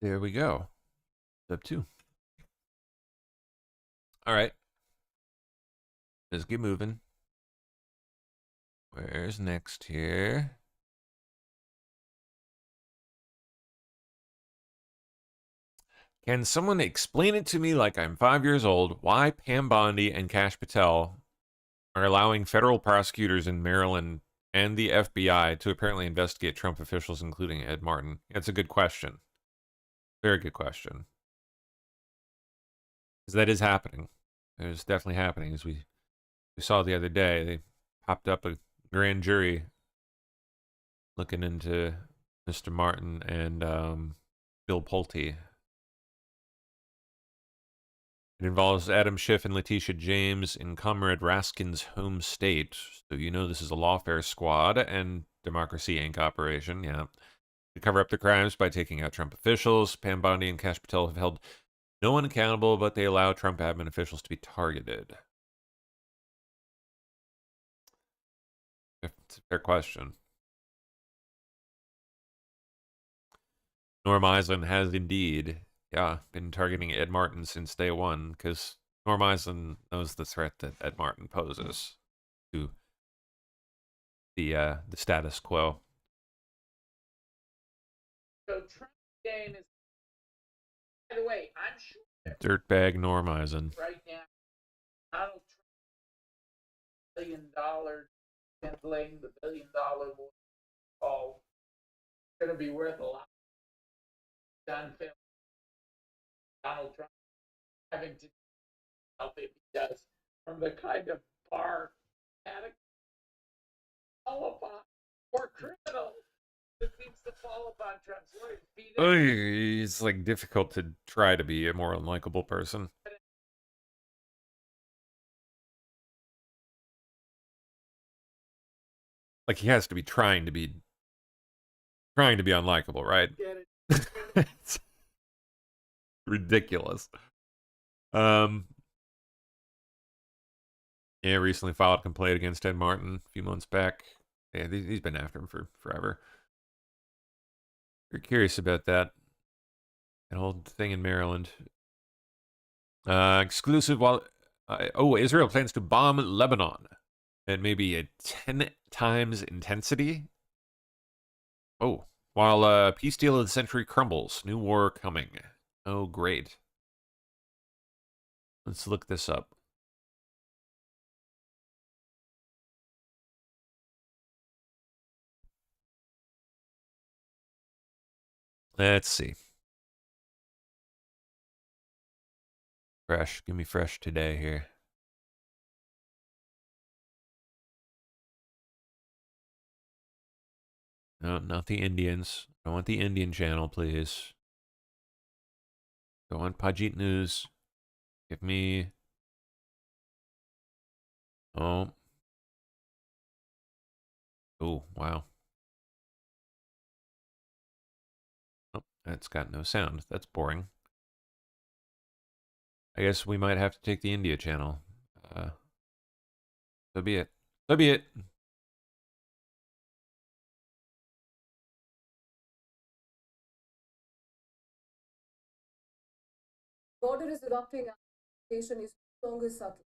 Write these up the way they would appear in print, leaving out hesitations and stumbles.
There we go. Step 2. All right. Let's get moving. Where's next here? Can someone explain it to me like I'm 5 years old why Pam Bondi and Kash Patel are allowing federal prosecutors in Maryland and the FBI to apparently investigate Trump officials, including Ed Martin? That's a good question. Very good question. Because that is happening. It is definitely happening. As we saw the other day, they popped up a grand jury looking into Mr. Martin and Bill Pulte. It involves Adam Schiff and Letitia James in Comrade Raskin's home state. So you know this is a lawfare squad and Democracy Inc. operation, yeah. To cover up the crimes by taking out Trump officials, Pam Bondi and Kash Patel have held no one accountable, but they allow Trump admin officials to be targeted. It's a fair question. Norm Eisen has indeed, been targeting Ed Martin since day one, because Norm Eisen knows the threat that Ed Martin poses to the status quo. So Trump game is, by the way, I'm sure Dirtbag Norm Eisen. right now, Donald Trump, $1 billion, translating the $1 billion war, all going to be worth a lot. Done film. Donald Trump having to help if he does from the kind of bar addict, all upon or criminal that seems to fall upon Trump's lawyers. It's like difficult to try to be a more unlikable person. Like he has to be trying to be unlikable, right? It's ridiculous. Yeah, recently filed a complaint against Ed Martin a few months back. Yeah, he's been after him for forever. You're curious about that whole thing in Maryland. Exclusive while Israel plans to bomb Lebanon at maybe a 10 times intensity. Oh, while peace deal of the century crumbles, new war coming. Oh, great. Let's look this up. Let's see. Fresh. Give me fresh today here. No, not the Indians. Don't want the Indian channel, please. Don't want Pajit News. Give me... Oh. Oh, wow. Oh, that's got no sound. That's boring. I guess we might have to take the India channel. So be it. So be it. Border is erupting. Nation is no longer subtle.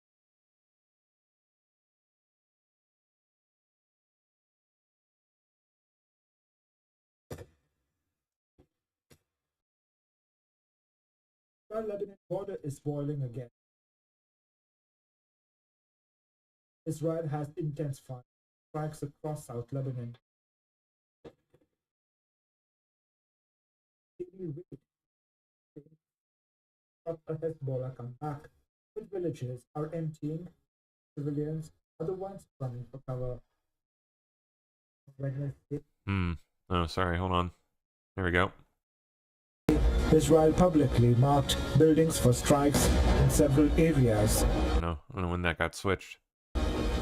The Lebanon border is boiling again. Israel has intensified strikes across South Lebanon. Of a Hezbollah comeback, with villages are emptying, civilians are the ones running for cover. Oh, sorry, hold on. There we go. Israel publicly marked buildings for strikes in several areas. I don't know when that got switched.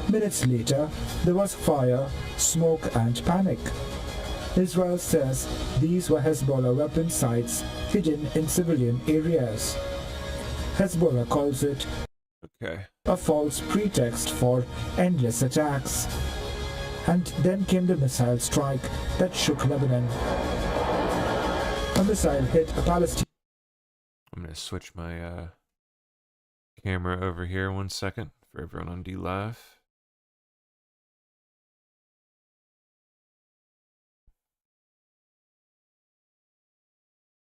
Minutes later, there was fire, smoke, and panic. Israel says these were Hezbollah weapon sites hidden in civilian areas. Hezbollah calls it a false pretext for endless attacks. And then came the missile strike that shook Lebanon. A missile hit a Palestinian. I'm going to switch my camera over here 1 second for everyone on DLive.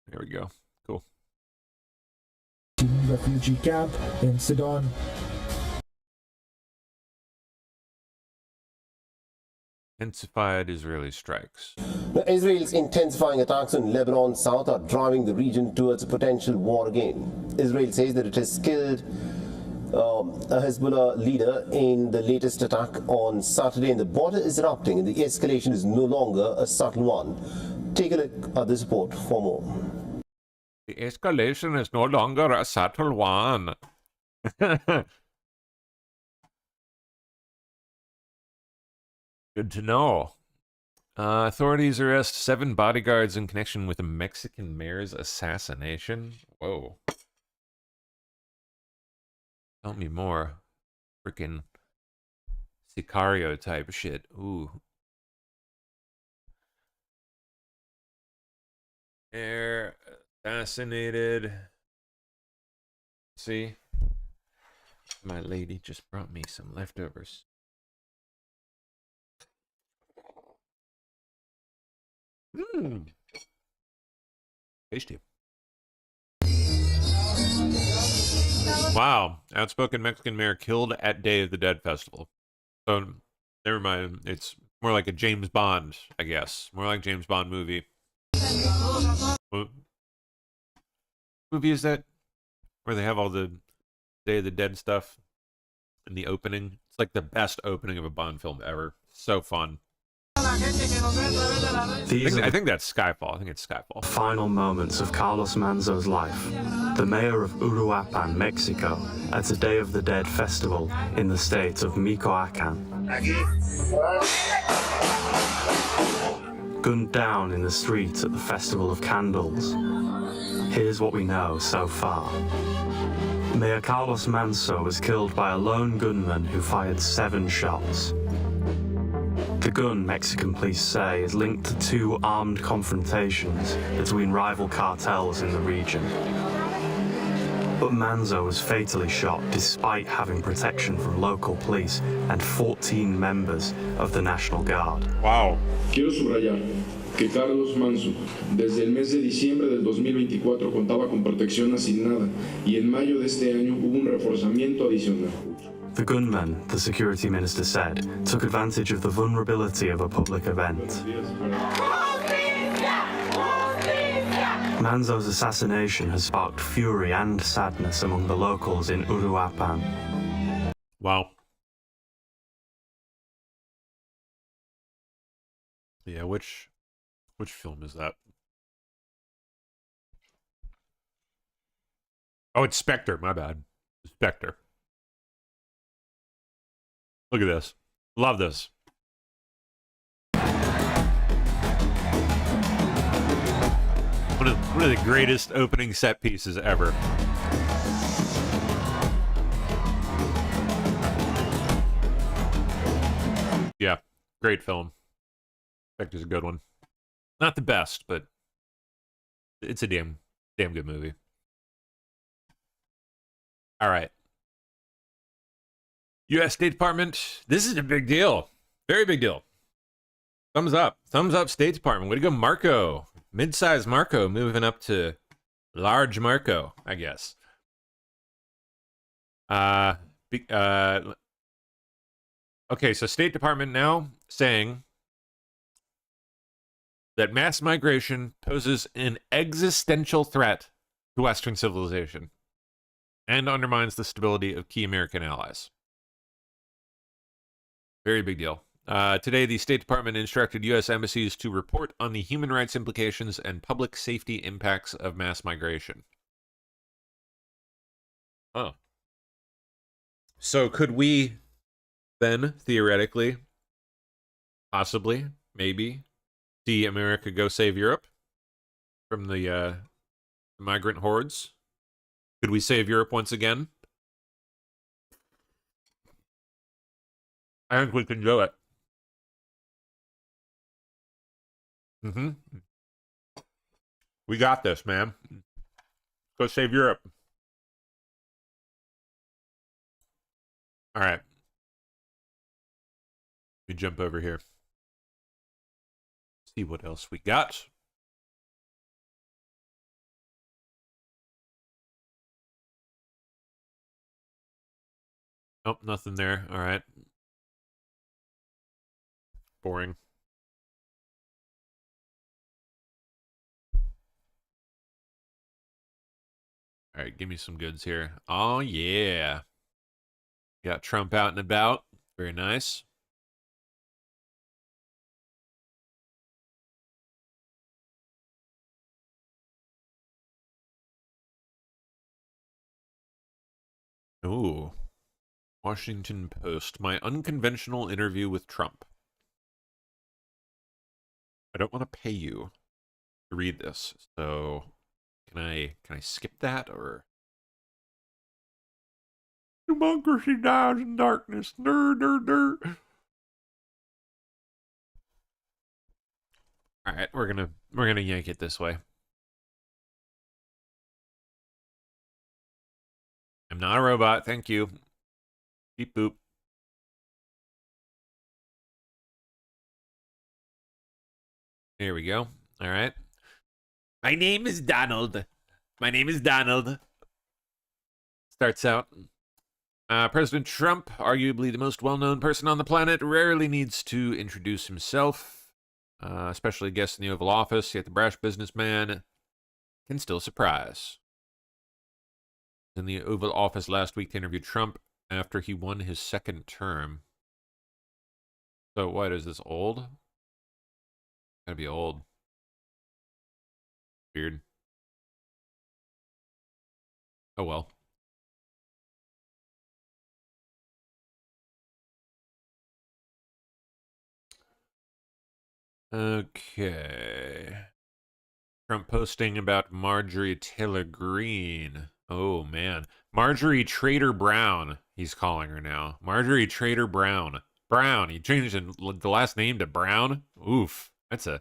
There we go. Cool. Refugee camp in Sidon. Intensified Israeli strikes. Now, Israel's intensifying attacks on Lebanon's south are driving the region towards a potential war again. Israel says that it has killed a Hezbollah leader in the latest attack on Saturday, and the border is erupting, and the escalation is no longer a subtle one. Take a look at this report for more. The escalation is no longer a subtle one. Good to know. Authorities arrest 7 bodyguards in connection with a Mexican mayor's assassination. Whoa. Tell me more. Freaking Sicario type shit. Ooh. They're assassinated. See? My lady just brought me some leftovers. Mmm. Tasty. Wow. Outspoken Mexican mayor killed at Day of the Dead festival. So, never mind. It's more like a James Bond, I guess. More like James Bond movie. What movie is that? Where they have all the Day of the Dead stuff in the opening. It's like the best opening of a Bond film ever. So fun. I think that's Skyfall. I think it's Skyfall. Final moments of Carlos Manzo's life. The mayor of Uruapan, Mexico, at a Day of the Dead festival in the state of Michoacan. Gunned down in the streets at the Festival of Candles. Here's what we know so far. Mayor Carlos Manzo was killed by a lone gunman who fired 7 shots. The gun, Mexican police say, is linked to 2 armed confrontations between rival cartels in the region. But Manzo was fatally shot despite having protection from local police and 14 members of the National Guard. Wow. Quiero subrayar que Carlos Manzo, desde el mes de diciembre del 2024, contaba con protección asignada y en mayo de este año hubo un reforzamiento adicional. The gunman, the security minister said, took advantage of the vulnerability of a public event. Manzo's assassination has sparked fury and sadness among the locals in Uruapan. Wow. Yeah, which film is that? Oh, it's Spectre, my bad. Spectre. Look at this. Love this. One of the greatest opening set pieces ever. Yeah, great film. Spectre's a good one. Not the best, but it's a damn good movie. All right. U.S. State Department. This is a big deal. Very big deal. Thumbs up. Thumbs up, State Department. Way to go, Marco. Mid-size Marco moving up to large Marco, I guess. Okay, so State Department now saying that mass migration poses an existential threat to Western civilization and undermines the stability of key American allies. Very big deal. Today, the State Department instructed U.S. embassies to report on the human rights implications and public safety impacts of mass migration. Oh. So could we then, theoretically, possibly, maybe, see America go save Europe from the migrant hordes? Could we save Europe once again? I think we can do it. We got this, man. Go save Europe. All right. We jump over here. See what else we got. Oh, nothing there. All right. Boring. All right, give me some goods here. Oh, yeah. Got Trump out and about. Very nice. Ooh. Washington Post. My unconventional interview with Trump. I don't want to pay you to read this, so can I skip that, or? Democracy dies in darkness. All right, we're gonna yank it this way. I'm not a robot, thank you. Beep boop. There we go. All right. My name is Donald. My name is Donald. Starts out. President Trump, arguably the most well-known person on the planet, rarely needs to introduce himself, especially guests in the Oval Office, yet the brash businessman can still surprise. In the Oval Office last week to interview Trump after he won his second term. So what, is this old? Gotta be old. Weird. Oh well. Okay. Trump posting about Marjorie Taylor Greene. Oh, man. Marjorie Trader Brown, he's calling her now. Marjorie Trader Brown. Brown. He changed the last name to Brown. Oof. That's a...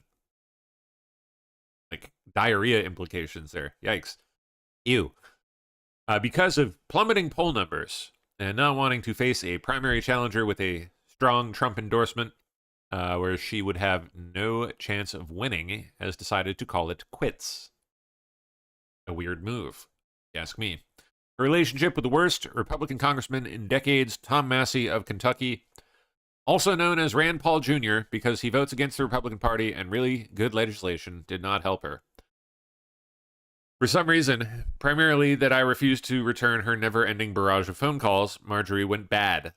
like, diarrhea implications there. Yikes. Ew. Because of plummeting poll numbers and not wanting to face a primary challenger with a strong Trump endorsement, where she would have no chance of winning, has decided to call it quits. A weird move, if you ask me. Her relationship with the worst Republican congressman in decades, Tom Massey of Kentucky, also known as Rand Paul Jr., because he votes against the Republican Party and really good legislation, did not help her. For some reason, primarily that I refused to return her never-ending barrage of phone calls, Marjorie went bad.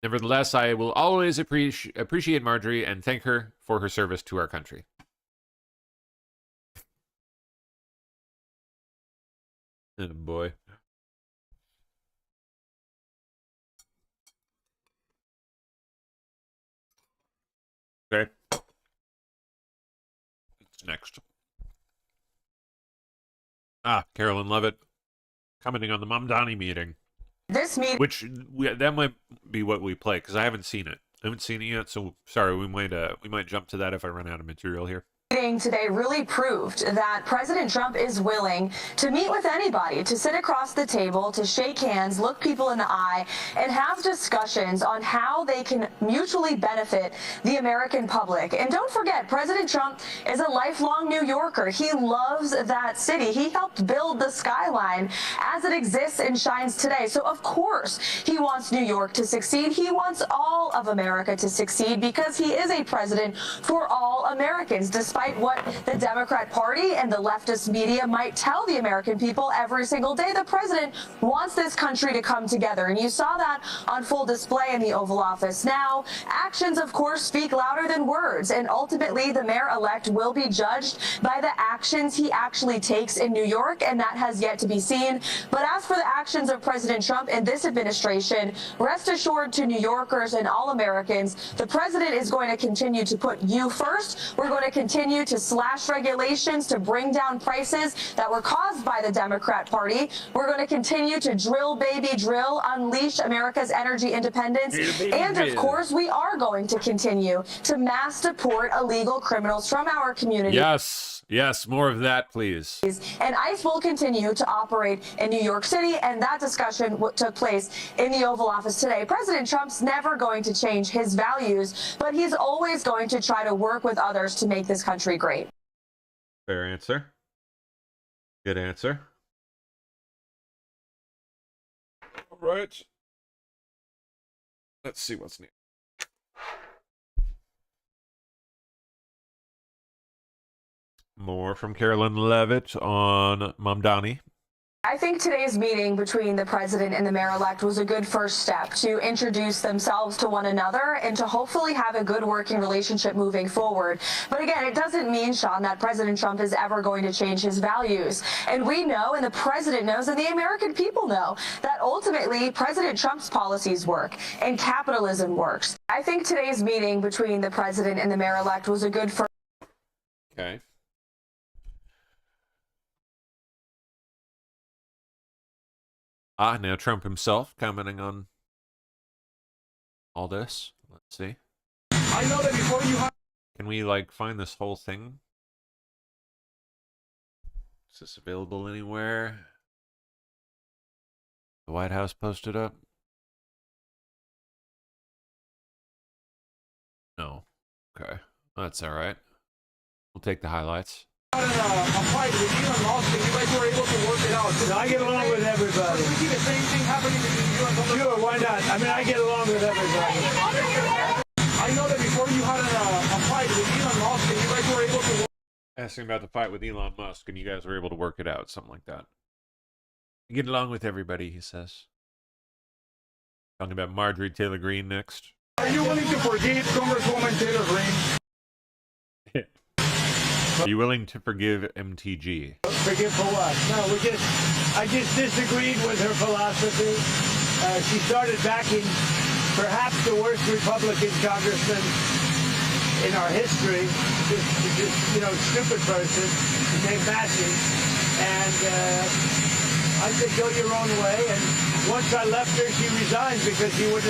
Nevertheless, I will always appreciate Marjorie and thank her for her service to our country. Oh boy. Okay. What's next? Carolyn Levitt commenting on the Mamdani meeting. This meeting, That might be what we play, because I haven't seen it. I haven't seen it yet, so sorry. We might jump to that if I run out of material here. Today really proved that President Trump is willing to meet with anybody, to sit across the table, to shake hands, look people in the eye, and have discussions on how they can mutually benefit the American public. And don't forget, President Trump is a lifelong New Yorker. He loves that city. He helped build the skyline as it exists and shines today. So of course he wants New York to succeed. He wants all of America to succeed because he is a president for all Americans, despite what the Democrat Party and the leftist media might tell the American people every single day. The president wants this country to come together, and you saw that on full display in the Oval Office. Now, actions, of course, speak louder than words, and ultimately the mayor-elect will be judged by the actions he actually takes in New York, and that has yet to be seen. But as for the actions of President Trump and this administration, rest assured to New Yorkers and all Americans, the president is going to continue to put you first. We're going to continue to slash regulations, to bring down prices that were caused by the Democrat Party. We're going to continue to drill, baby, drill, unleash America's energy independence. And of course, we are going to continue to mass deport illegal criminals from our community. Yes, Yes, more of that, please. And ICE will continue to operate in New York City, and that discussion took place in the Oval Office today. President Trump's never going to change his values, but he's always going to try to work with others to make this country great. Fair answer. Good answer. All right. Let's see what's new. More from Carolyn Levitt on Mamdani. I think today's meeting between the president and the mayor-elect was a good first step to introduce themselves to one another and to hopefully have a good working relationship moving forward. But again, it doesn't mean, Sean, that President Trump is ever going to change his values. And we know, and the president knows, and the American people know, that ultimately President Trump's policies work and capitalism works. I think today's meeting between the president and the mayor-elect was a good first. Okay. Now Trump himself commenting on all this. Let's see. I know that before you Can we, like, find this whole thing? Is this available anywhere? The White House posted up? No. Okay. That's alright. We'll take the highlights. a fight with Elon Musk and you guys were able to work it out. I get along with everybody. We see the same thing happening between you and Donald Sure, why not? I mean, I get along with everybody. I know that before you had a fight with Elon Musk and you guys were able to work. Asking about the fight with Elon Musk and you guys were able to work it out. Something like that. You get along with everybody, he says. Talking about Marjorie Taylor Greene next. Are you willing to forgive Congresswoman Taylor Greene? Are you willing to forgive MTG? Forgive for what? No, I just disagreed with her philosophy. She started backing perhaps the worst Republican congressman in our history. Just stupid person named Massey. And I said, go your own way. And once I left her, she resigned because she would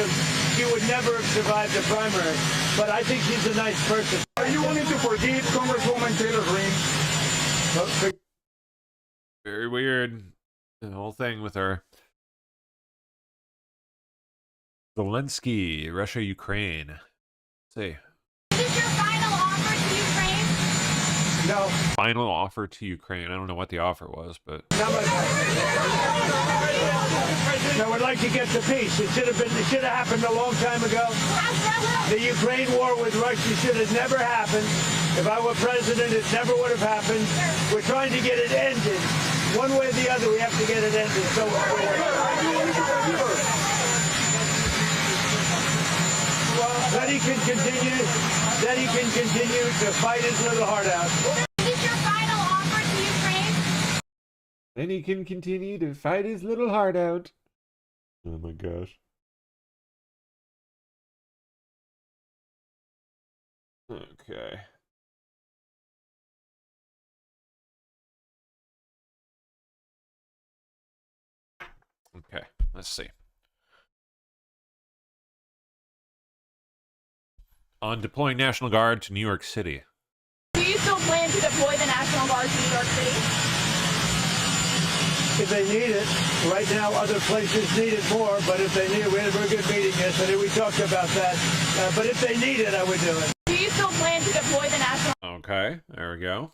never have survived the primary. But I think she's a nice person. Are you willing to forgive Congresswoman Taylor Greene? Very weird. The whole thing with her. Zelensky, Russia, Ukraine. Let's see. Is this your final offer to Ukraine? No. Final offer to Ukraine. I don't know what the offer was, but No, we'd like to get the peace. It should have happened a long time ago. The Ukraine war with Russia should have never happened. If I were president, it never would have happened. We're trying to get it ended. One way or the other, we have to get it ended. So then he can continue to fight his little heart out. Is this your final offer to Ukraine? then he can continue to fight his little heart out. Oh my gosh. Okay. Okay, let's see. On deploying National Guard to New York City. Do you still plan to deploy the National Guard to New York City? If they need it. Right now, other places need it more, but if they need it, we had a very good meeting yesterday. We talked about that. But if they need it, I would do it. Do you still plan to deploy the National Okay, there we go.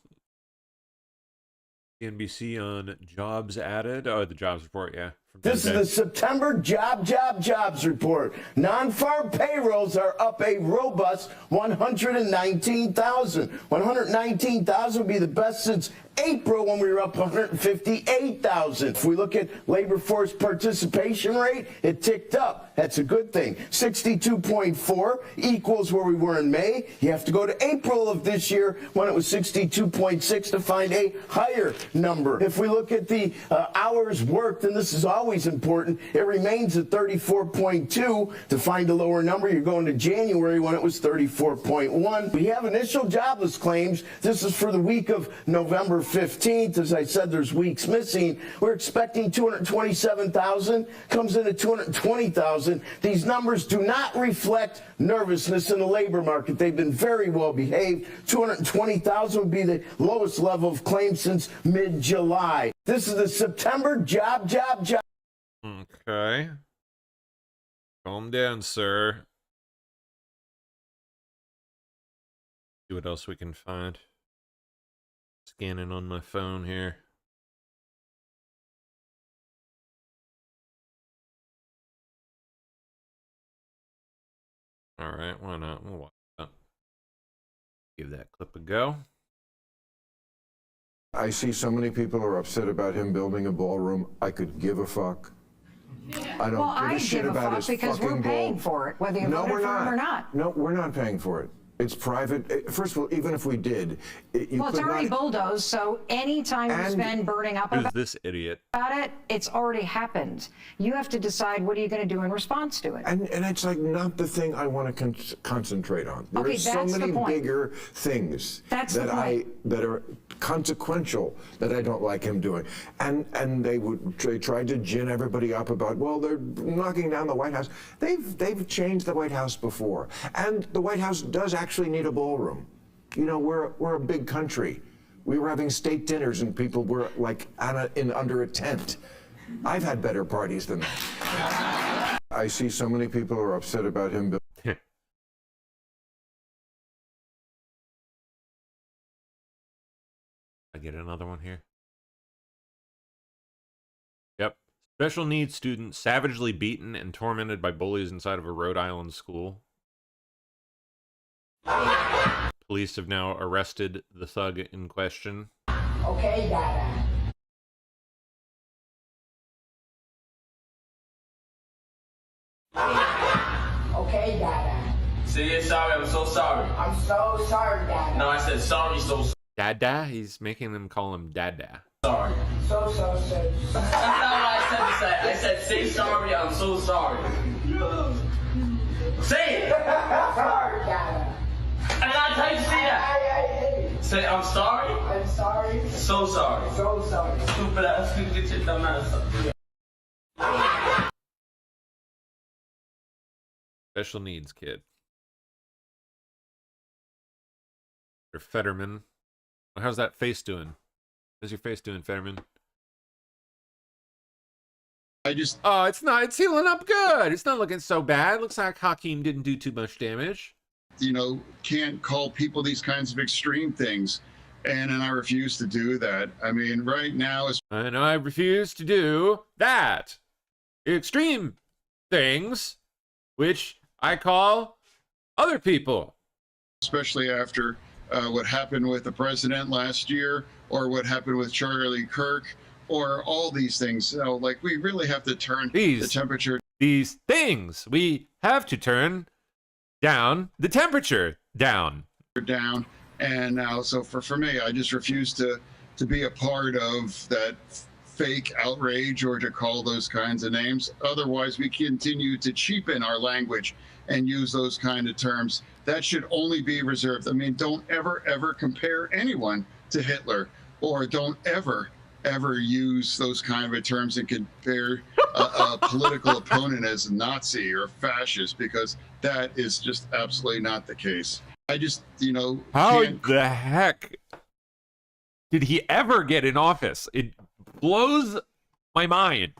NBC on jobs added. Oh, the jobs report, yeah. This is the September jobs report. Non-farm payrolls are up a robust 119,000. 119,000 would be the best since April when we were up 158,000. If we look at labor force participation rate, it ticked up. That's a good thing. 62.4 equals where we were in May. You have to go to April of this year when it was 62.6 to find a higher number. If we look at the hours worked, and this is always important, it remains at 34.2. To find a lower number, you're going to January when it was 34.1. We have initial jobless claims. This is for the week of November November 15th, as I said, there's weeks missing. We're expecting 227,000, comes in at 220,000. These numbers do not reflect nervousness in the labor market. They've been very well behaved. 220,000 would be the lowest level of claims since mid-July. This is the September job. Okay. Calm down, sir. See what else we can find. Scanning on my phone here. All right, why not? We'll watch that. Give that clip a go. I see so many people are upset about him building a ballroom. I could give a fuck. I don't give a shit about his because we're fucking paying ball. for it, whether you voted for it or not. No, we're not paying for it. It's private. First of all, even if we did, Well, it's already bulldozed, so any time you spend burning up Who's this idiot? about it, it's already happened. You have to decide what are you going to do in response to it. And it's like not the thing I want to concentrate on. There Okay, are so that's the many point. bigger things That's the point. that are consequential that I don't like him doing. And they tried to gin everybody up about, well, they're knocking down the White House. They've changed the White House before, and the White House does actually need a ballroom. You know, we're a big country. We were having state dinners and people were like under a tent. I've had better parties than that. I see so many people are upset about him. I get another one here. Yep. Special needs student savagely beaten and tormented by bullies inside of a Rhode Island school. Police have now arrested the thug in question. Okay, Dada. Okay, Dada. Say sorry, I'm so sorry. I'm so sorry, Dada. No, I said sorry, so Dada? He's making them call him Dada. sorry. So. That's not what I said to say. I said say sorry, I'm so sorry. Say it! Sorry, Dada. I'm not trying to say that. Say I'm sorry. I'm sorry. So sorry. So sorry. Stupid ass, stupid shit, dumb ass. Special needs kid. Or Fetterman. How's that face doing? How's your face doing, Fetterman? Oh, it's healing up good. It's not looking so bad. Looks like Hakeem didn't do too much damage. You know, can't call people these kinds of extreme things. And I refuse to do that. I mean, right now is... And I refuse to do that. Extreme things, which I call other people. Especially after what happened with the president last year, or what happened with Charlie Kirk, or all these things. So, like, we really have to turn the temperature. These things. We have to turn down the temperature down. And now, so for me, I just refuse to be a part of that fake outrage or to call those kinds of names. Otherwise, we continue to cheapen our language and use those kind of terms. That should only be reserved. I mean, don't ever compare anyone to Hitler, or don't ever use those kind of terms and compare a political opponent as a Nazi or fascist, because that is just absolutely not the case. I just, you know, How the heck did he ever get in office? It blows my mind.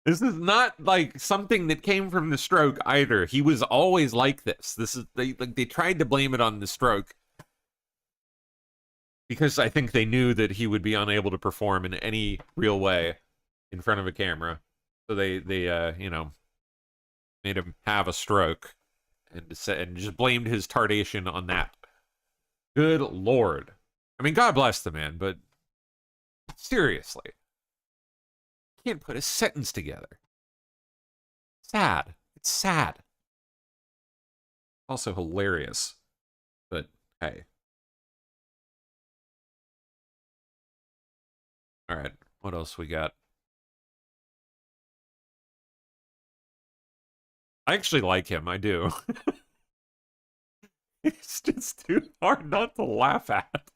This is not like something that came from the stroke either. He was always like this. This is they tried to blame it on the stroke because I think they knew that he would be unable to perform in any real way in front of a camera. So they you know, made him have a stroke and just blamed his tardation on that. Good Lord. I mean, God bless the man, but seriously. Can't put a sentence together. Sad. It's sad. Also hilarious. But hey. Alright, what else we got? I actually like him, I do. It's just too hard not to laugh at.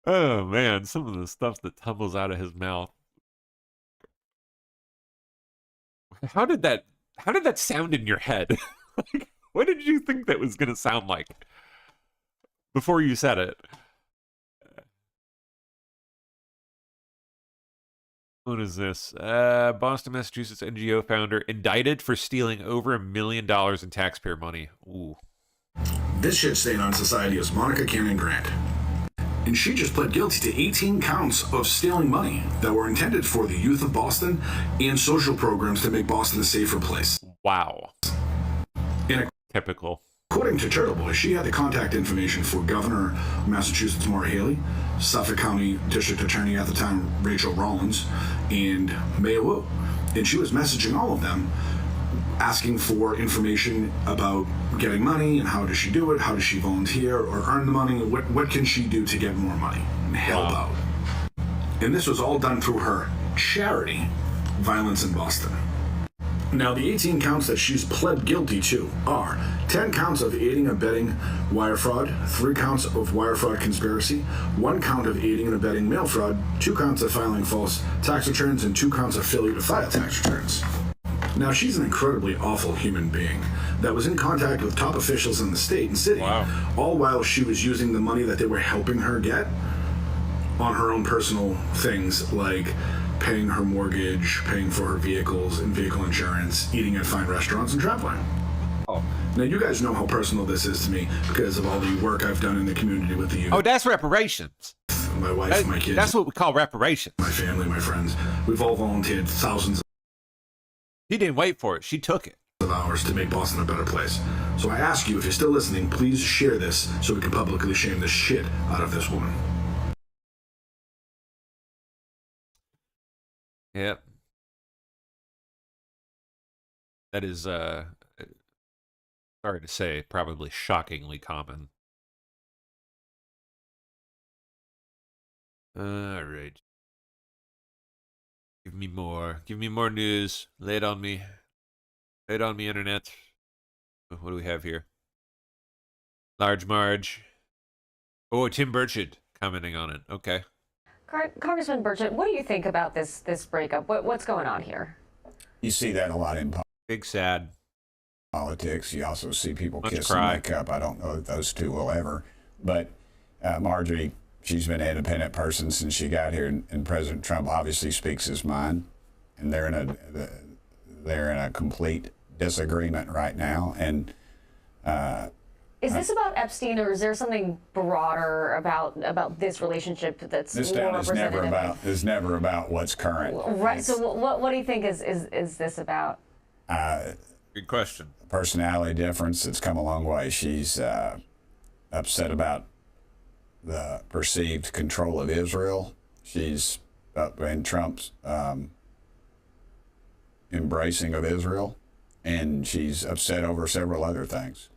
Oh man, some of the stuff that tumbles out of his mouth. How did that sound in your head? Like, what did you think that was gonna sound like before you said it? What is this? Boston, Massachusetts NGO founder indicted for stealing over $1 million in taxpayer money. Ooh. This shit stain on society is Monica Cannon Grant. And she just pled guilty to 18 counts of stealing money that were intended for the youth of Boston and social programs to make Boston a safer place. Wow. And typical. According to Turtle Boy, she had the contact information for Governor of Massachusetts Maura Haley, Suffolk County District Attorney at the time Rachel Rollins, and Mayor Wu. And she was messaging all of them, asking for information about getting money and how does she do it, how does she volunteer or earn the money, what can she do to get more money and help out. And this was all done through her charity, Violence in Boston. Now, the 18 counts that she's pled guilty to are 10 counts of aiding and abetting wire fraud, 3 counts of wire fraud conspiracy, 1 count of aiding and abetting mail fraud, 2 counts of filing false tax returns, and 2 counts of failure to file tax returns. Now, she's an incredibly awful human being that was in contact with top officials in the state and city, all while she was using the money that they were helping her get on her own personal things like paying her mortgage, paying for her vehicles and vehicle insurance, eating at fine restaurants, and traveling. Now, you guys know how personal this is to me because of all the work I've done in the community with the youth. Oh, that's reparations. My wife, my kids. That's what we call reparations. My family, my friends. We've all volunteered thousands She didn't wait for it. She took it. of hours to make Boston a better place. So I ask you, if you're still listening, please share this so we can publicly shame the shit out of this woman. Yep. That is, sorry to say, probably shockingly common. All right. Give me more. Give me more news. Lay it on me. Lay it on me, internet. What do we have here? Large Marge. Oh, Tim Burchett commenting on it. Okay. Congressman Burchett, what do you think about this breakup? What's going on here? You see that a lot in big sad politics. You also see people kiss cry. and make up. I don't know if those two will ever. But Marjorie, she's been an independent person since she got here, and President Trump obviously speaks his mind, and they're in a complete disagreement right now. And Is this about Epstein, or is there something broader about this relationship that's this more town is representative? never about what's current. Right. So what do you think is this about? Good question. Personality difference. It's come a long way. She's upset about the perceived control of Israel. She's in Trump's embracing of Israel, and she's upset over several other things.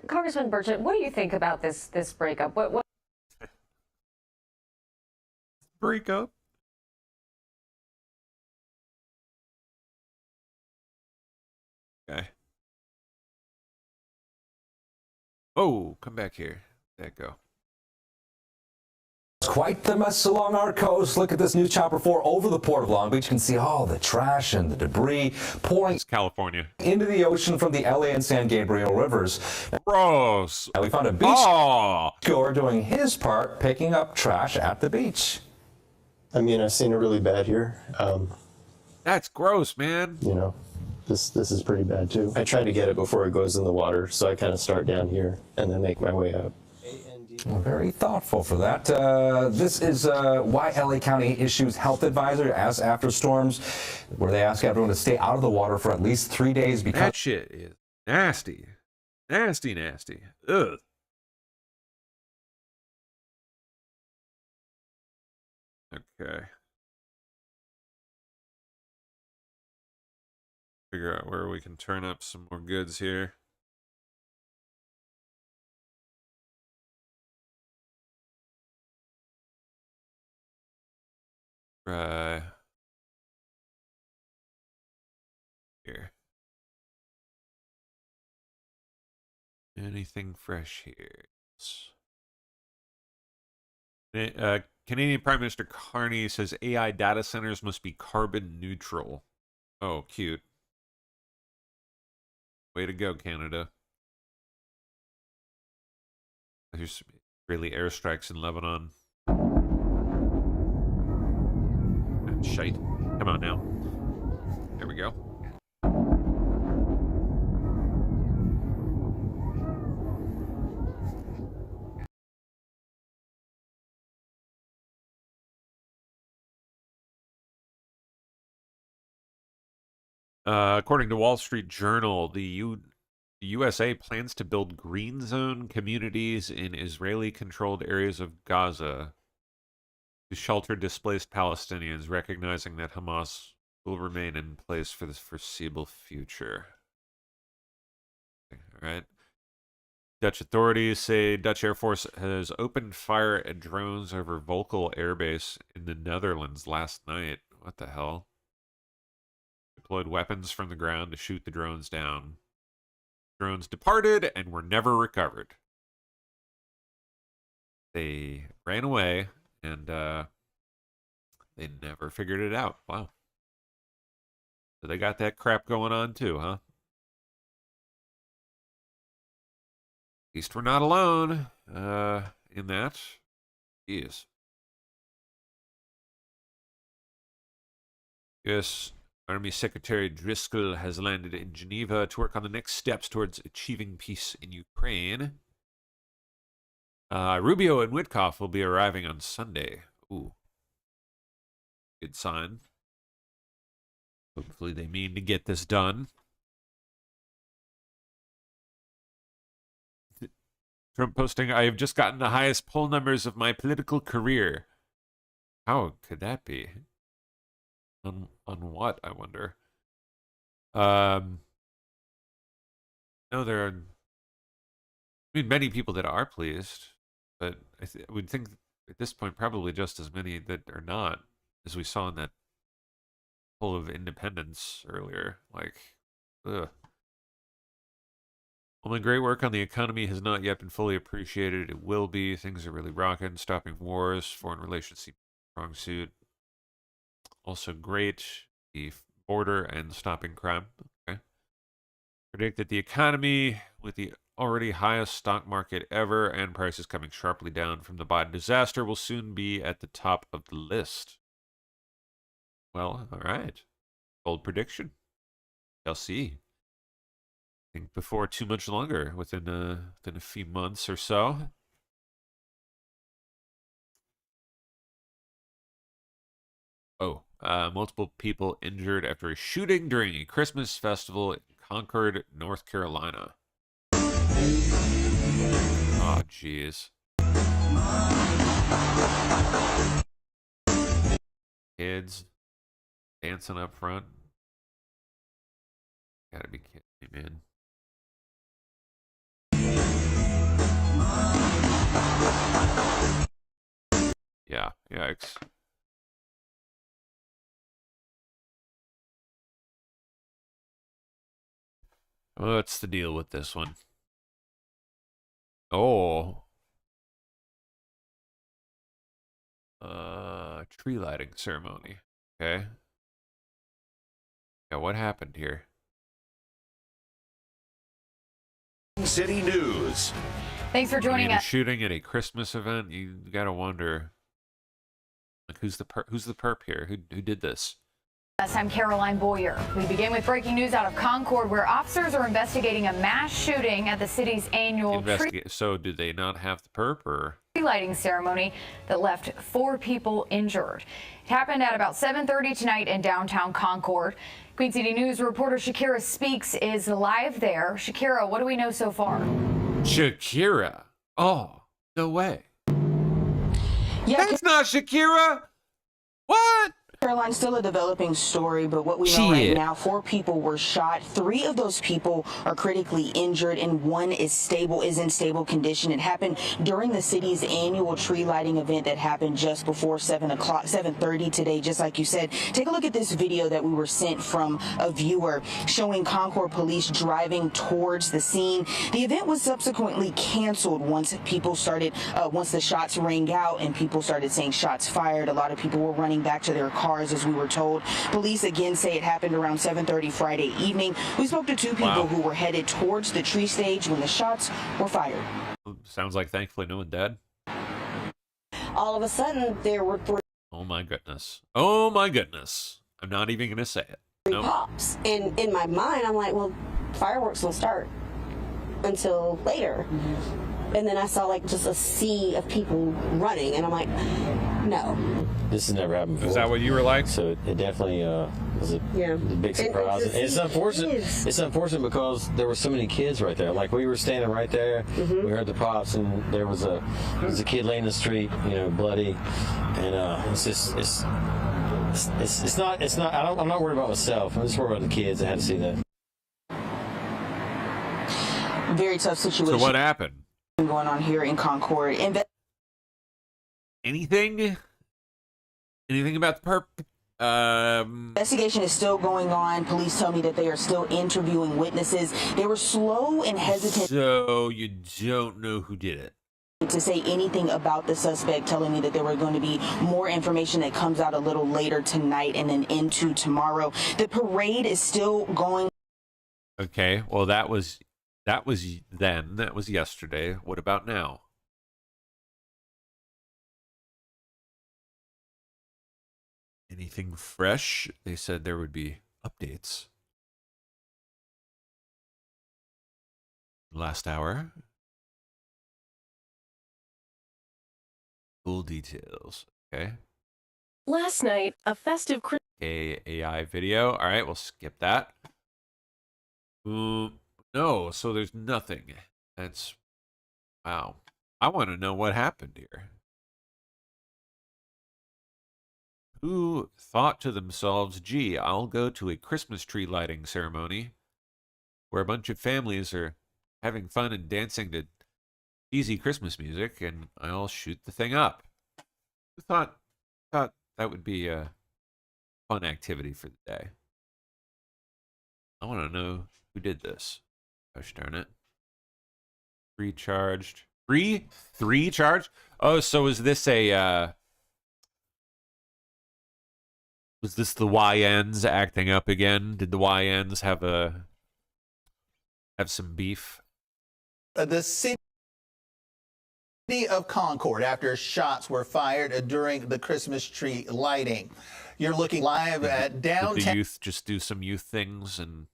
Congressman Burchett, what do you think about this breakup? What breakup? Okay. Oh, come back here. There you go. It's quite the mess along our coast. Look at this new Chopper 4 over the Port of Long Beach. You can see all the trash and the debris pouring California into the ocean from the LA and San Gabriel rivers. Gross. Now we found a beach goer doing his part picking up trash at the beach. I mean, I've seen it really bad here. That's gross, man. You know, this is pretty bad too. I try to get it before it goes in the water, so I kind of start down here and then make my way up. Well, very thoughtful for that. This is why LA County issues health advisor as after storms, where they ask everyone to stay out of the water for at least 3 days because that shit is nasty. Nasty, nasty. Ugh. Okay. Figure out where we can turn up some more goods here. Right. Here. Anything fresh here? Canadian Prime Minister Carney says AI data centers must be carbon neutral. Oh, cute. Way to go, Canada. There's Israeli airstrikes in Lebanon. Shite. Come on now. There we go. According to Wall Street Journal, the USA plans to build green zone communities in Israeli-controlled areas of Gaza to shelter displaced Palestinians, recognizing that Hamas will remain in place for the foreseeable future. All right. Dutch authorities say Dutch Air Force has opened fire at drones over Volkel Air Base in the Netherlands last night. What the hell? Deployed weapons from the ground to shoot the drones down. Drones departed and were never recovered. They ran away and they never figured it out. Wow. So they got that crap going on too, huh? At least we're not alone in that. Jeez. Yes. Army Secretary Driscoll has landed in Geneva to work on the next steps towards achieving peace in Ukraine. Rubio and Witkoff will be arriving on Sunday. Ooh. Good sign. Hopefully they mean to get this done. Trump posting, I have just gotten the highest poll numbers of my political career. How could that be? On what, I wonder? No, there are, I mean, many people that are pleased, but I would think at this point probably just as many that are not, as we saw in that poll of independence earlier. Like, ugh. While my great work on the economy has not yet been fully appreciated, it will be. Things are really rocking. Stopping wars, foreign relations seem strong suit. Also great, the border and stopping crime. Okay. Predict that the economy, with the already highest stock market ever and prices coming sharply down from the Biden disaster, will soon be at the top of the list. Well, all right. Bold prediction. Shall see. I think before too much longer, within a few months or so. Oh, multiple people injured after a shooting during a Christmas festival in Concord, North Carolina. Oh, jeez. Kids dancing up front. Gotta be kidding me, man. Yeah, yikes. What's the deal with this one? Oh. Tree lighting ceremony. Okay. Yeah, what happened here? City News. Thanks for joining us. Shooting at a Christmas event, you gotta wonder, like, who's the perp here? Who did this? I'm Caroline Boyer. We begin with breaking news out of Concord, where officers are investigating a mass shooting at the city's annual tree So, do they not have the perp, or? Lighting ceremony that left 4 people injured. It happened at about 7:30 tonight in downtown Concord. Queen City News reporter Shakira Speaks is live there. Shakira, what do we know so far? Shakira? Oh, no way. Yeah, that's not Shakira. What? Caroline, still a developing story, but what we know right now, 4 people were shot. 3 of those people are critically injured, and 1 is in stable condition. It happened during the city's annual tree lighting event that happened just before 7:30 today, just like you said. Take a look at this video that we were sent from a viewer showing Concord police driving towards the scene. The event was subsequently canceled once the shots rang out and people started saying shots fired. A lot of people were running back to their cars, as we were told. Police again say it happened around 7:30 Friday evening. We spoke to 2 people who were headed towards the tree stage when the shots were fired. Sounds like thankfully no one dead. All of a sudden, there were 3 Oh my goodness. Oh my goodness. I'm not even going to say it. Nope. pops. And in my mind, I'm like, well, fireworks don't start until later. And then I saw like just a sea of people running, and I'm like, no. This has never happened before. Is that what you were like? So it definitely was a big surprise. And it's unfortunate. It's unfortunate because there were so many kids right there. Like we were standing right there. We heard the pops, and there was a kid laying in the street, bloody. And it's not. I'm not worried about myself. I'm just worried about the kids that had to see that. Very tough situation. So what happened? Going on here in Concord. Anything about the Investigation is still going on. Police tell me that they are still interviewing witnesses. They were slow and hesitant. So you don't know who did it? To say anything about the suspect, telling me that there were going to be more information that comes out a little later tonight and then into tomorrow. The parade is still going. Okay, well that was then. That was yesterday. What about now? Anything fresh? They said there would be updates. Last hour. Full details. Okay. Last night, a festive AI video. All right, we'll skip that. No, so there's nothing. That's wow. I want to know what happened here. Who thought to themselves, gee, I'll go to a Christmas tree lighting ceremony where a bunch of families are having fun and dancing to easy Christmas music, and I'll shoot the thing up. Who thought that would be a fun activity for the day? I want to know who did this. Gosh darn it. Three charged. Three charged? Oh, so is this a was this the YNs acting up again? Did the YNs have some beef? The city of Concord after shots were fired during the Christmas tree lighting. You're looking live at downtown. Did the youth just do some youth things and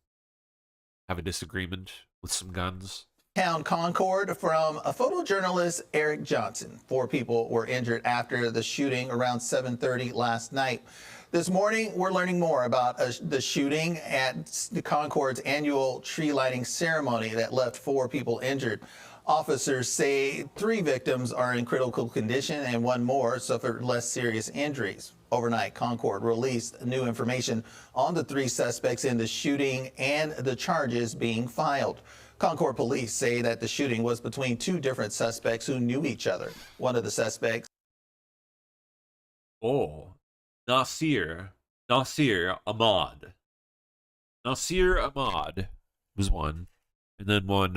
have a disagreement with some guns? Town Concord from a photojournalist, Eric Johnson. 4 people were injured after the shooting around 7:30 last night. This morning, we're learning more about the shooting at the Concord's annual tree lighting ceremony that left 4 people injured. Officers say 3 victims are in critical condition and 1 more suffered less serious injuries. Overnight, Concord released new information on the 3 suspects in the shooting and the charges being filed. Concord police say that the shooting was between 2 different suspects who knew each other. One of the suspects. Oh. Nasir Ahmad. Nasir Ahmad was one. And then one,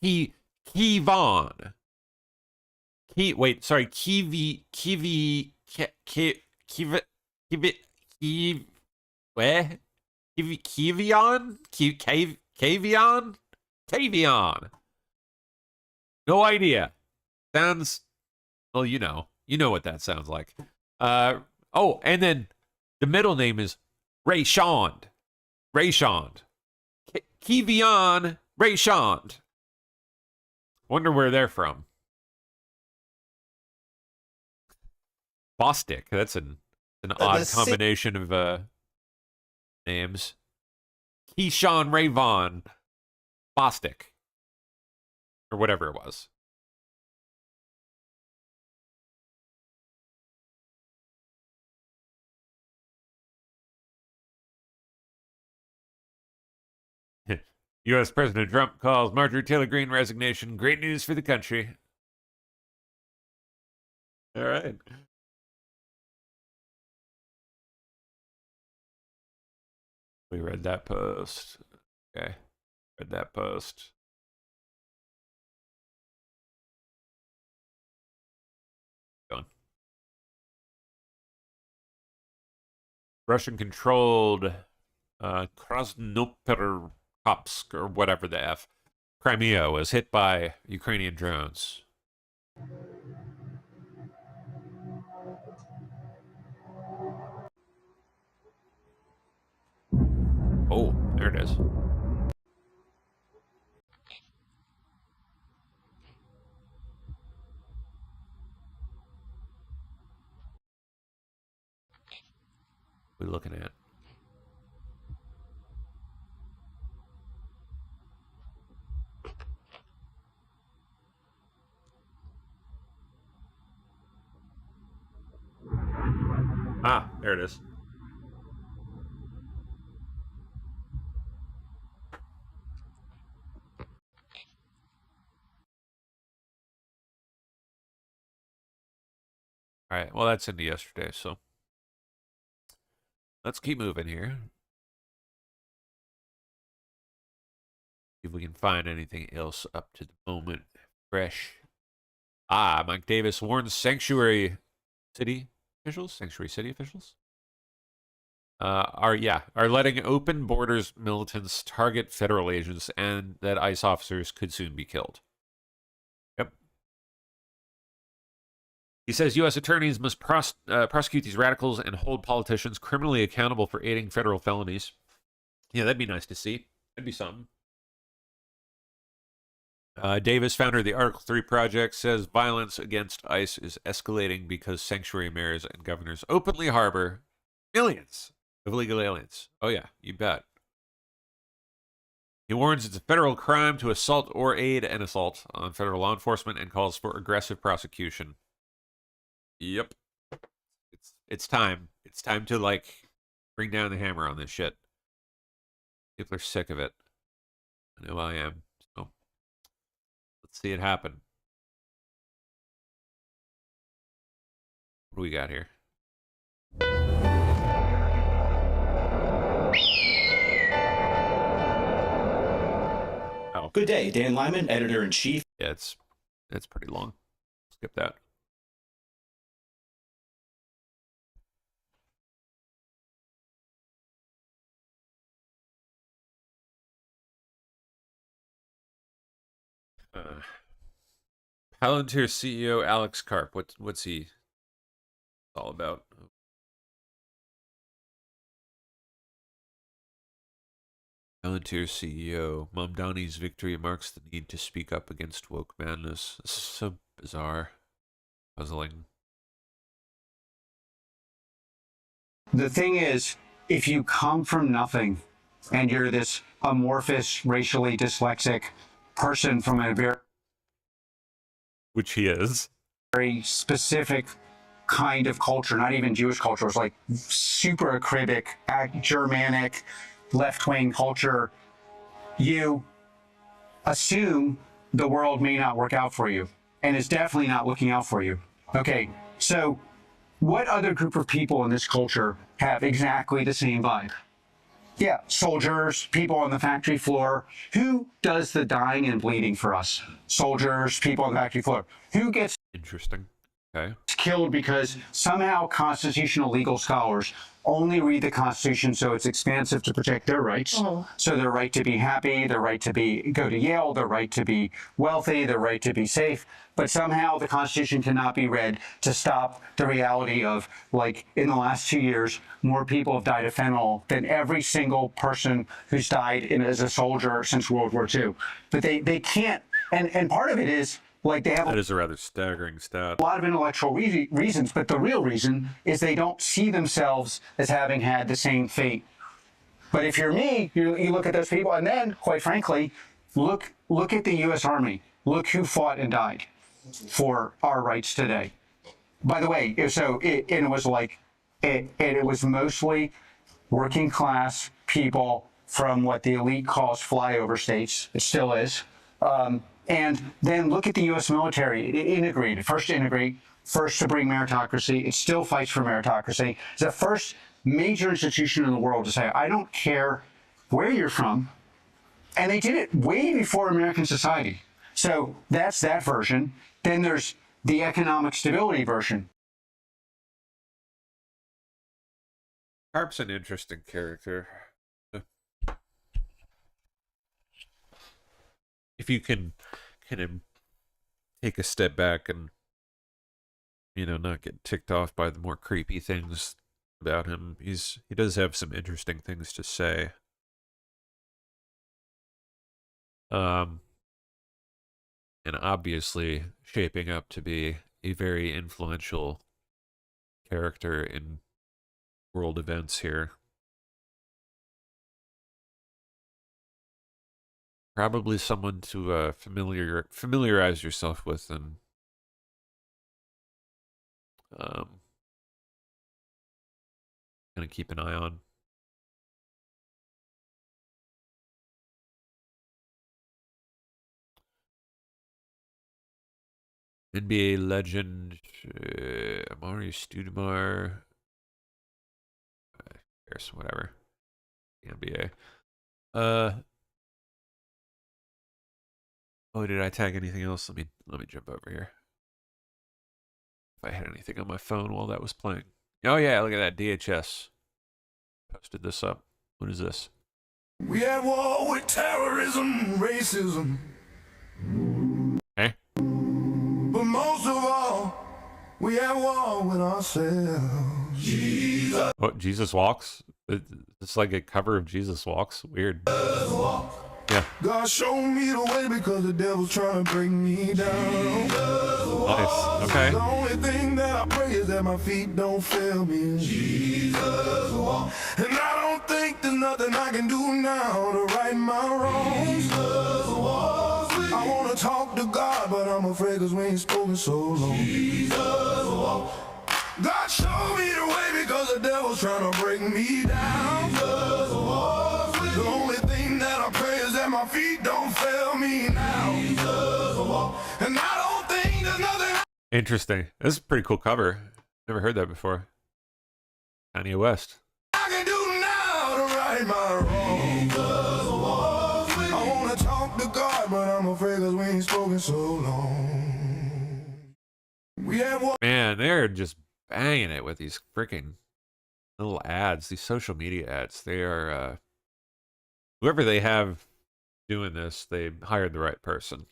Kivon. Kavion. No idea. Sounds, well, you know what that sounds like. Oh, and then the middle name is Rayshond. Kivion Rayshond. Wonder where they're from. Bostic. That's an odd combination of names. Keyshawn Rayvon Bostic. Or whatever it was. U.S. President Trump calls Marjorie Taylor Greene resignation great news for the country. All right. We read that post. Okay. Read that post. Going. Russian-controlled Krasnoperkopsk, or whatever the F, Crimea was hit by Ukrainian drones. Oh, there it is. What are we looking at? Ah, there it is. All right, well, that's into yesterday, so let's keep moving here. See if we can find anything else up to the moment. Fresh. Ah, Mike Davis warns sanctuary city officials are letting open borders militants target federal agents, and that ICE officers could soon be killed. Yep. He says U.S. attorneys must prosecute these radicals and hold politicians criminally accountable for aiding federal felonies. Yeah, that'd be nice to see. That'd be something. Davis, founder of the Article 3 Project, says violence against ICE is escalating because sanctuary mayors and governors openly harbor millions of illegal aliens. Oh yeah, you bet. He warns it's a federal crime to assault or aid an assault on federal law enforcement and calls for aggressive prosecution. Yep. It's time. It's time to, like, bring down the hammer on this shit. People are sick of it. I know I am. So let's see it happen. What do we got here? Oh. Good day, Dan Lyman, editor-in-chief. Yeah, it's pretty long. Skip that. Palantir CEO Alex Karp. What's he all about? Palantir CEO Mamdani's victory marks the need to speak up against woke madness. This is so bizarre, puzzling. The thing is, if you come from nothing and you're this amorphous, racially dyslexic person from a very, which he is, very specific kind of culture, not even Jewish culture, it's like super acribic, Germanic, left-wing culture, you assume the world may not work out for you, and it's definitely not looking out for you. Okay, so what other group of people in this culture have exactly the same vibe? Yeah, soldiers, people on the factory floor. Who does the dying and bleeding for us? Soldiers, people on the factory floor. Who gets interesting? Okay. Killed because somehow constitutional legal scholars only read the Constitution so it's expansive to protect their rights. So their right to be happy, their right to go to Yale, their right to be wealthy, their right to be safe. But somehow the Constitution cannot be read to stop the reality of, like, in the last 2 years, more people have died of fentanyl than every single person who's died as a soldier since World War II. But they can't, and part of it is, like, they have that is a rather staggering stat. A lot of intellectual reasons, but the real reason is they don't see themselves as having had the same fate. But if you're me, you look at those people, and then, quite frankly, look at the U.S. Army. Look who fought and died for our rights today. By the way, it was mostly working class people from what the elite calls flyover states. It still is. And then look at the U.S. military. It integrated, first to integrate, first to bring meritocracy. It still fights for meritocracy. It's the first major institution in the world to say, I don't care where you're from. And they did it way before American society. So that's that version. Then there's the economic stability version. Harp's an interesting character. If you can kind of take a step back and, you know, not get ticked off by the more creepy things about him, he does have some interesting things to say. And obviously shaping up to be a very influential character in world events here. Probably someone to familiarize yourself with and kind of keep an eye on. NBA legend Amari Stoudemire. Whatever. The NBA. Oh, did I tag anything else? Let me jump over here. If I had anything on my phone while that was playing. Oh yeah, look at that. DHS posted this up. What is this? We at war with terrorism, racism. Hey? But most of all, we at war with ourselves. Jesus. Oh, Jesus Walks? It's like a cover of Jesus Walks. Weird. Yeah. God showed me the way because the devil's trying to bring me down. Nice. Okay. The only thing that I pray is that my feet don't fail me. Jesus walk. And I don't think there's nothing I can do now to right my wrongs. Jesus walks with me. I want to talk to God, but I'm afraid because we ain't spoken so long. Jesus walk. God showed me the way because the devil's trying to break me down. Jesus walks with me. The only thing that I pray is that my feet don't fail me now. Jesus walk. And I don't think there's nothing. Interesting. This is a pretty cool cover. Never heard that before. Kanye West. I can do now to right my wrongs. I want to talk to God, but I'm afraid because we ain't spoken so long. We have one. Man, they're just banging it with these freaking little ads, these social media ads. They are, whoever they have doing this, they hired the right person.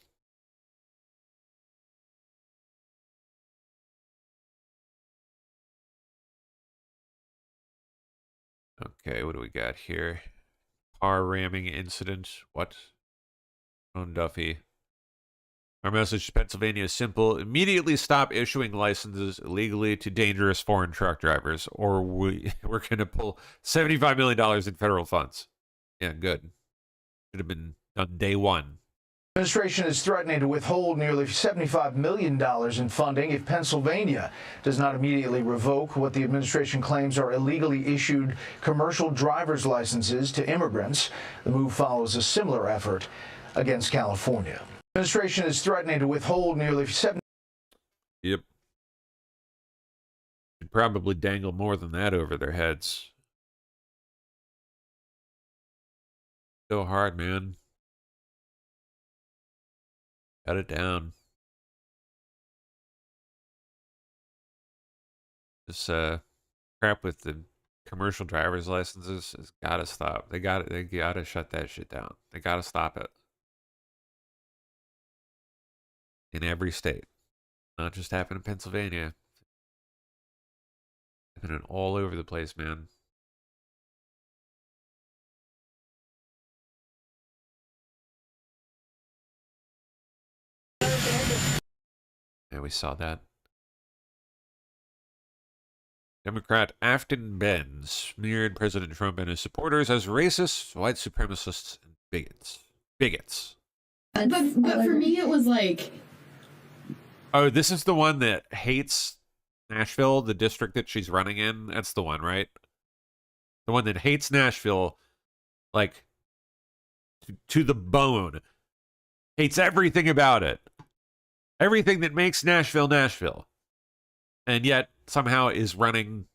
Okay, what do we got here? Car ramming incident. What? Ron Duffy. Our message to Pennsylvania is simple. Immediately stop issuing licenses illegally to dangerous foreign truck drivers, or we're going to pull $75 million in federal funds. Yeah, good. Should have been done day one. The administration is threatening to withhold nearly $75 million in funding if Pennsylvania does not immediately revoke what the administration claims are illegally issued commercial driver's licenses to immigrants. The move follows a similar effort against California. The administration is threatening to withhold nearly $70. Yep. Should probably dangle more than that over their heads. So hard, man. Cut it down. This crap with the commercial driver's licenses has gotta stop. They gotta shut that shit down. They gotta stop it. In every state. Not just happen in Pennsylvania. Happening all over the place, man. Yeah, we saw that. Democrat Afton Benz smeared President Trump and his supporters as racists, white supremacists, and bigots. Bigots. But for me, it was like... Oh, this is the one that hates Nashville, the district that she's running in? That's the one, right? The one that hates Nashville, like, to the bone. Hates everything about it. Everything that makes Nashville, Nashville. And yet somehow is running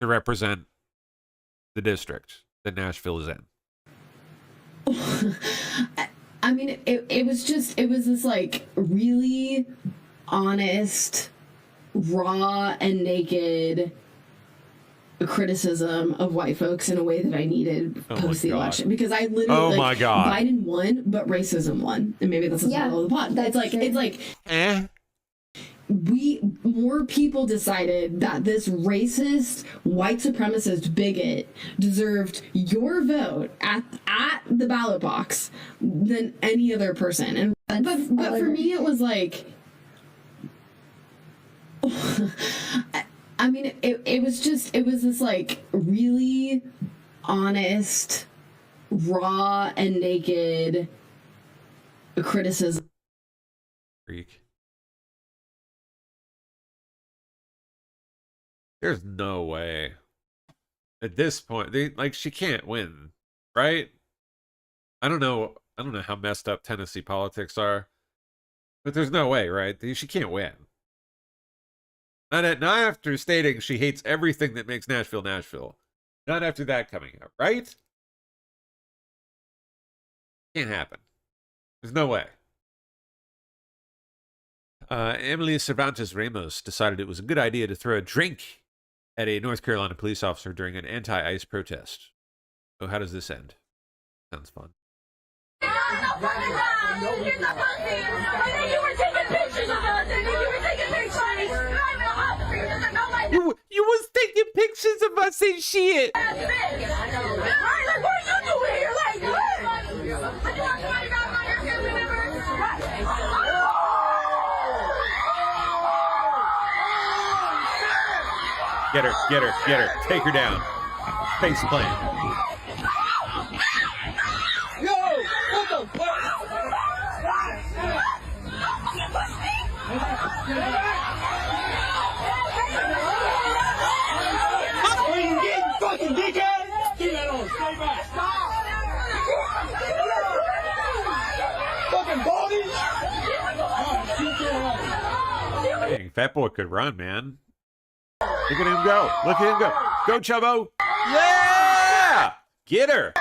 to represent the district that Nashville is in. I mean, it was this like really honest, raw and naked criticism of white folks in a way that I needed post the election, because I literally Biden won, but racism won, and maybe that's the middle of the pot. It's like more people decided that this racist, white supremacist bigot deserved your vote at the ballot box than any other person. And but for me, it was like, I mean, it was this like really honest, raw and naked criticism. Freak. There's no way. At this point, she can't win, right? I don't know how messed up Tennessee politics are, but there's no way, right? She can't win. Not after stating she hates everything that makes Nashville, Nashville. Not after that coming out, right? Can't happen. There's no way. Emily Cervantes Ramos decided it was a good idea to throw a drink at a North Carolina police officer during an anti-ICE protest. So how does this end? Sounds fun. You were taking pictures of us, and you were taking pictures. You was taking pictures of us and shit. What are you doing here? Get her. Take her down. Face plant. Yo, what the fuck? Are you getting fucking dickhead? Get that on, stay back. Fucking baldies. Dang, Fat Boy could run, man. Look at him go. Look at him go. Go, Chubbo. Yeah! Get her.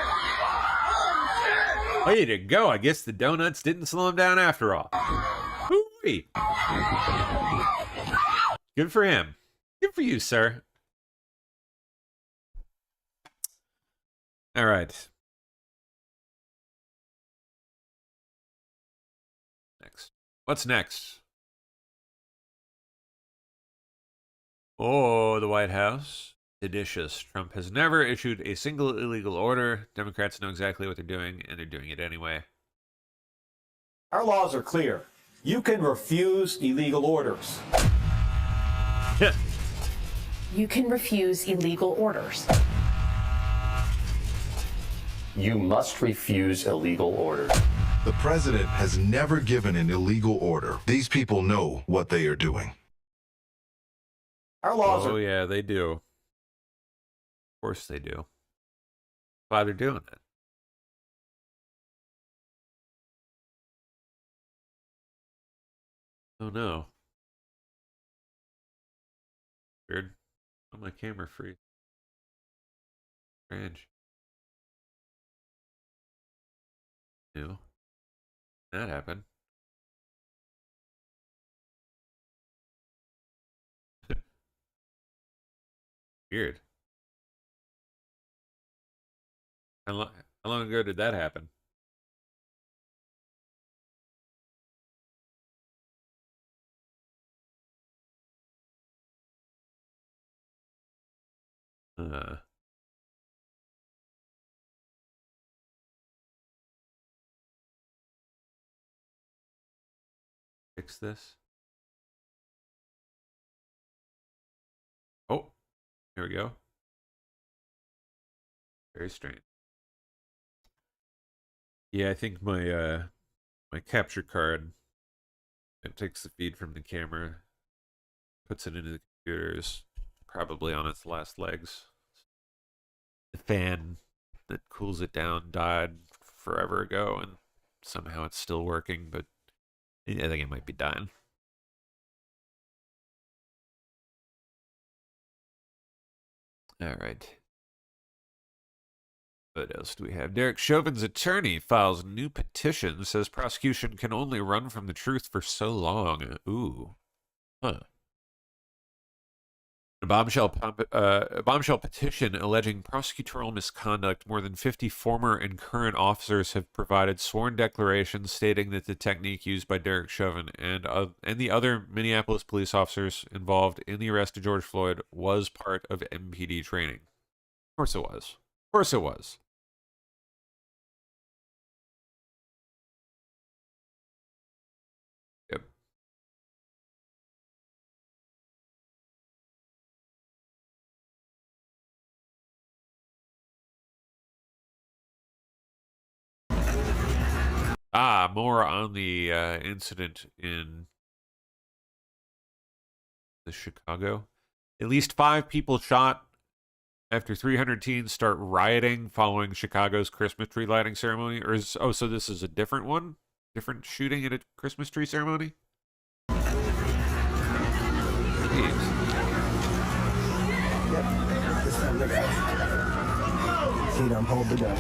Way to go. I guess the donuts didn't slow him down after all. Hoo-wee. Good for him. Good for you, sir. All right. Next. What's next? Oh, the White House. Seditious. Trump has never issued a single illegal order. Democrats know exactly what they're doing, and they're doing it anyway. Our laws are clear. You can refuse illegal orders. You can refuse illegal orders. You must refuse illegal orders. The president has never given an illegal order. These people know what they are doing. Our laws Oh, yeah, they do. Of course they do. That's why they're doing it. Oh, no. Weird. Oh, my camera freeze. Strange. New. That happened. Weird. How long ago did that happen? Fix this. Oh, here we go. Very strange. Yeah, I think my my capture card, it takes the feed from the camera, puts it into the computers, probably on its last legs. The fan that cools it down died forever ago, and somehow it's still working, but I think it might be dying. All right. What else do we have? Derek Chauvin's attorney files new petition, says prosecution can only run from the truth for so long. Ooh. Huh. A bombshell petition alleging prosecutorial misconduct. More than 50 former and current officers have provided sworn declarations stating that the technique used by Derek Chauvin and the other Minneapolis police officers involved in the arrest of George Floyd was part of MPD training. Of course it was. Of course it was. Yep. More on the incident in the Chicago. At least 5 people shot after 300 teens start rioting following Chicago's Christmas tree lighting ceremony. Or so this is a different one? Different shooting at a Christmas tree ceremony? Jeez. Yep. This time they got it. See them hold the gun.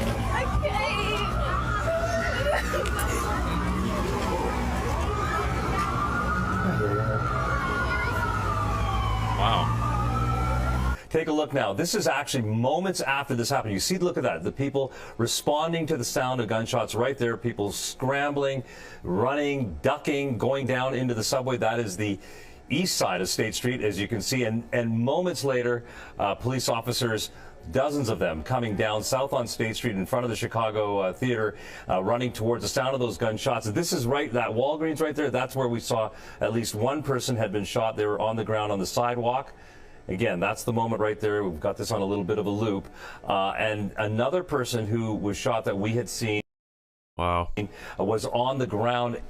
Wow. Take a look now. This is actually moments after this happened. You see, look at that. The people responding to the sound of gunshots right there. People scrambling, running, ducking, going down into the subway. That is the east side of State Street, as you can see. And moments later, police officers, dozens of them, coming down south on State Street in front of the Chicago Theater, running towards the sound of those gunshots. And this is right, that Walgreens right there, that's where we saw at least one person had been shot. They were on the ground on the sidewalk. Again, that's the moment right there. We've got this on a little bit of a loop. And another person who was shot that we had seen was on the ground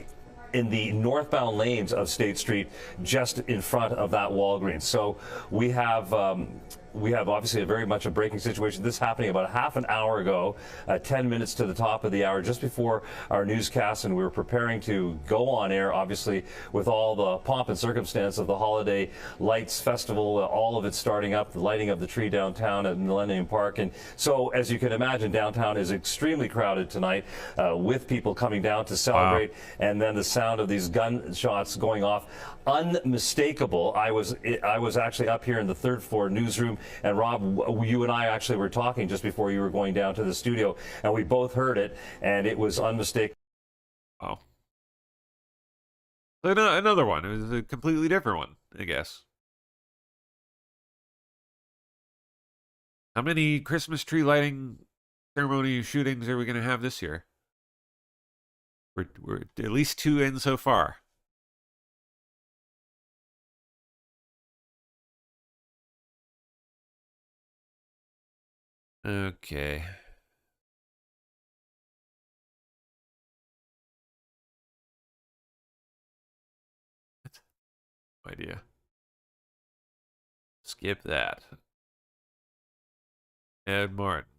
in the northbound lanes of State Street, just in front of that Walgreens. So we have obviously very much a breaking situation. This happening about half an hour ago, 10 minutes to the top of the hour, just before our newscast, and we were preparing to go on air, obviously, with all the pomp and circumstance of the Holiday Lights Festival, all of it starting up, the lighting of the tree downtown at Millennium Park. And so, as you can imagine, downtown is extremely crowded tonight, with people coming down to celebrate, and then the sound of these gunshots going off, unmistakable. I was actually up here in the third floor newsroom, and Rob, you and I actually were talking just before you were going down to the studio, and we both heard it, and it was unmistakable. Wow. Another one. It was a completely different one, I guess. How many Christmas tree lighting ceremony shootings are we going to have this year? We're at least 2 in so far. Okay. No idea. Skip that. Ed Martin.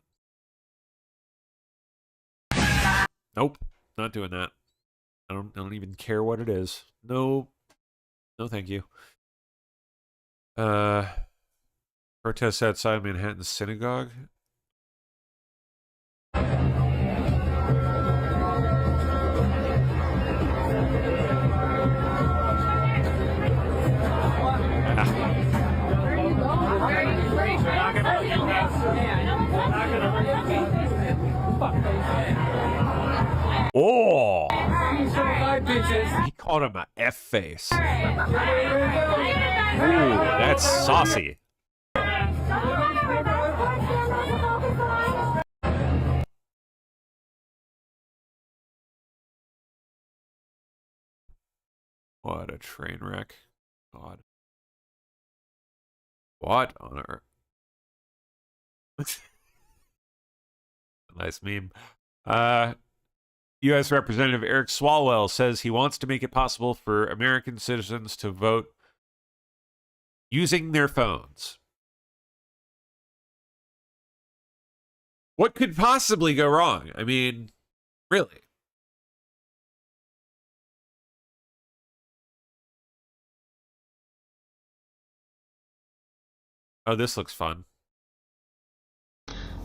Nope, not doing that. I don't even care what it is. No, no, thank you. Protests outside Manhattan Synagogue. Oh! He called him a F-face. Ooh, that's saucy. What a train wreck. God. What on earth? Nice meme. U.S. Representative Eric Swalwell says he wants to make it possible for American citizens to vote using their phones. What could possibly go wrong? I mean, Really? Oh, this looks fun.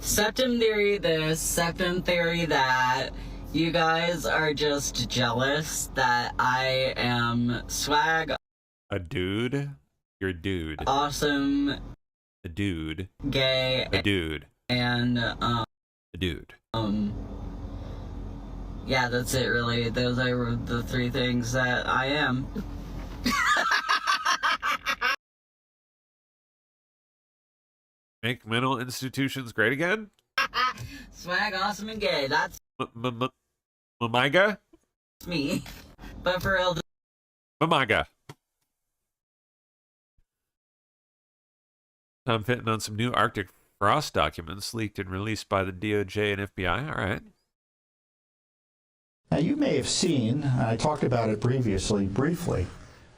Septum theory this, septum theory that. You guys are just jealous that I am swag. A dude? You're a dude. Awesome. A dude. Gay. A dude. And, A dude. Yeah, that's it really. Those are the three things that I am. Make mental institutions great again? Swag, awesome, and gay. That's Mamiga? me. But for real. Mamiga. I'm fitting on some new Arctic Frost documents leaked and released by the DOJ and FBI. All right. Now, you may have seen, I talked about it briefly,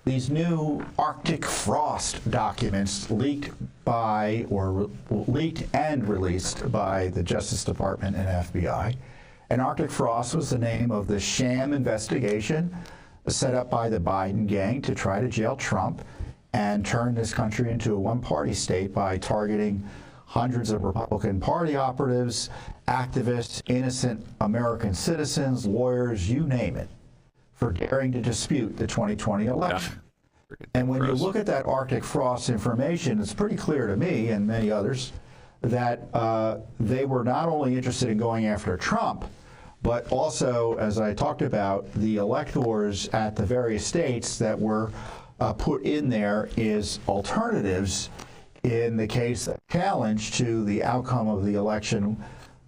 these new Arctic Frost documents leaked and released by the Justice Department and FBI. And Arctic Frost was the name of the sham investigation set up by the Biden gang to try to jail Trump and turn this country into a one-party state by targeting hundreds of Republican Party operatives, activists, innocent American citizens, lawyers, you name it, for daring to dispute the 2020 election. And when you look at that Arctic Frost information, it's pretty clear to me and many others that they were not only interested in going after Trump, but also, as I talked about, the electors at the various states that were put in there is alternatives in the case that challenge to the outcome of the election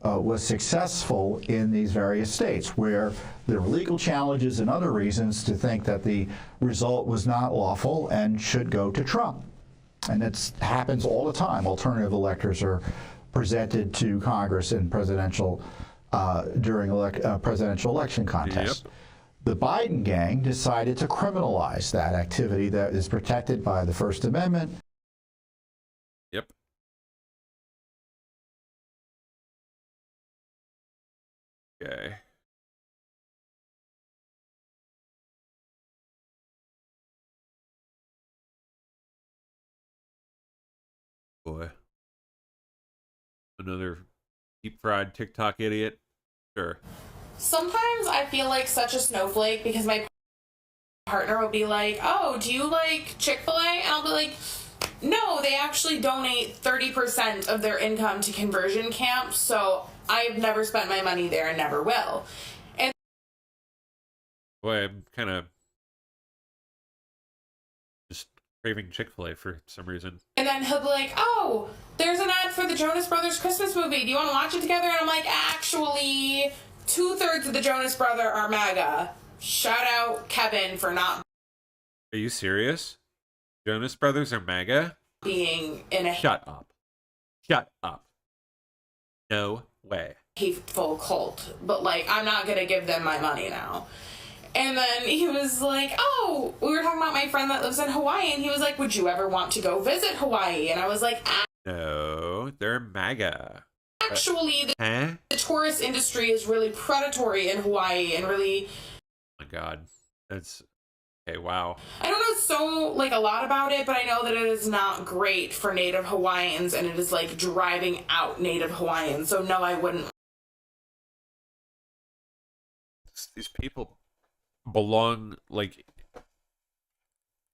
was successful in these various states, where there were legal challenges and other reasons to think that the result was not lawful and should go to Trump. And it happens all the time. Alternative electors are presented to Congress in presidential during presidential election contests. Yep. The Biden gang decided to criminalize that activity that is protected by the First Amendment. Yep. Okay. Boy. Another deep-fried TikTok idiot. Sure. Sometimes I feel like such a snowflake because my partner will be like, oh, do you like Chick-fil-A? And I'll be like, no, they actually donate 30% of their income to conversion camps, so I've never spent my money there and never will. And boy, I'm kind of just craving Chick-fil-A for some reason. And then he'll be like, oh, there's an ad for the Jonas Brothers Christmas movie. Do you want to watch it together? And I'm like, actually, 2/3 of the Jonas Brothers are MAGA. Shout out Kevin for not. Are you serious? Jonas Brothers are MAGA? Being in a Shut up. Shut up. No way. hateful cult, but like, I'm not gonna give them my money now. And then he was like, oh, we were talking about my friend that lives in Hawaii, and he was like, would you ever want to go visit Hawaii? And I was like, no, they're MAGA. Actually, the tourist industry is really predatory in Hawaii and really... Oh my God. That's... Okay, wow. I don't know so, like, a lot about it, but I know that it is not great for Native Hawaiians, and it is, like, driving out Native Hawaiians. So, no, I wouldn't. These people belong, like,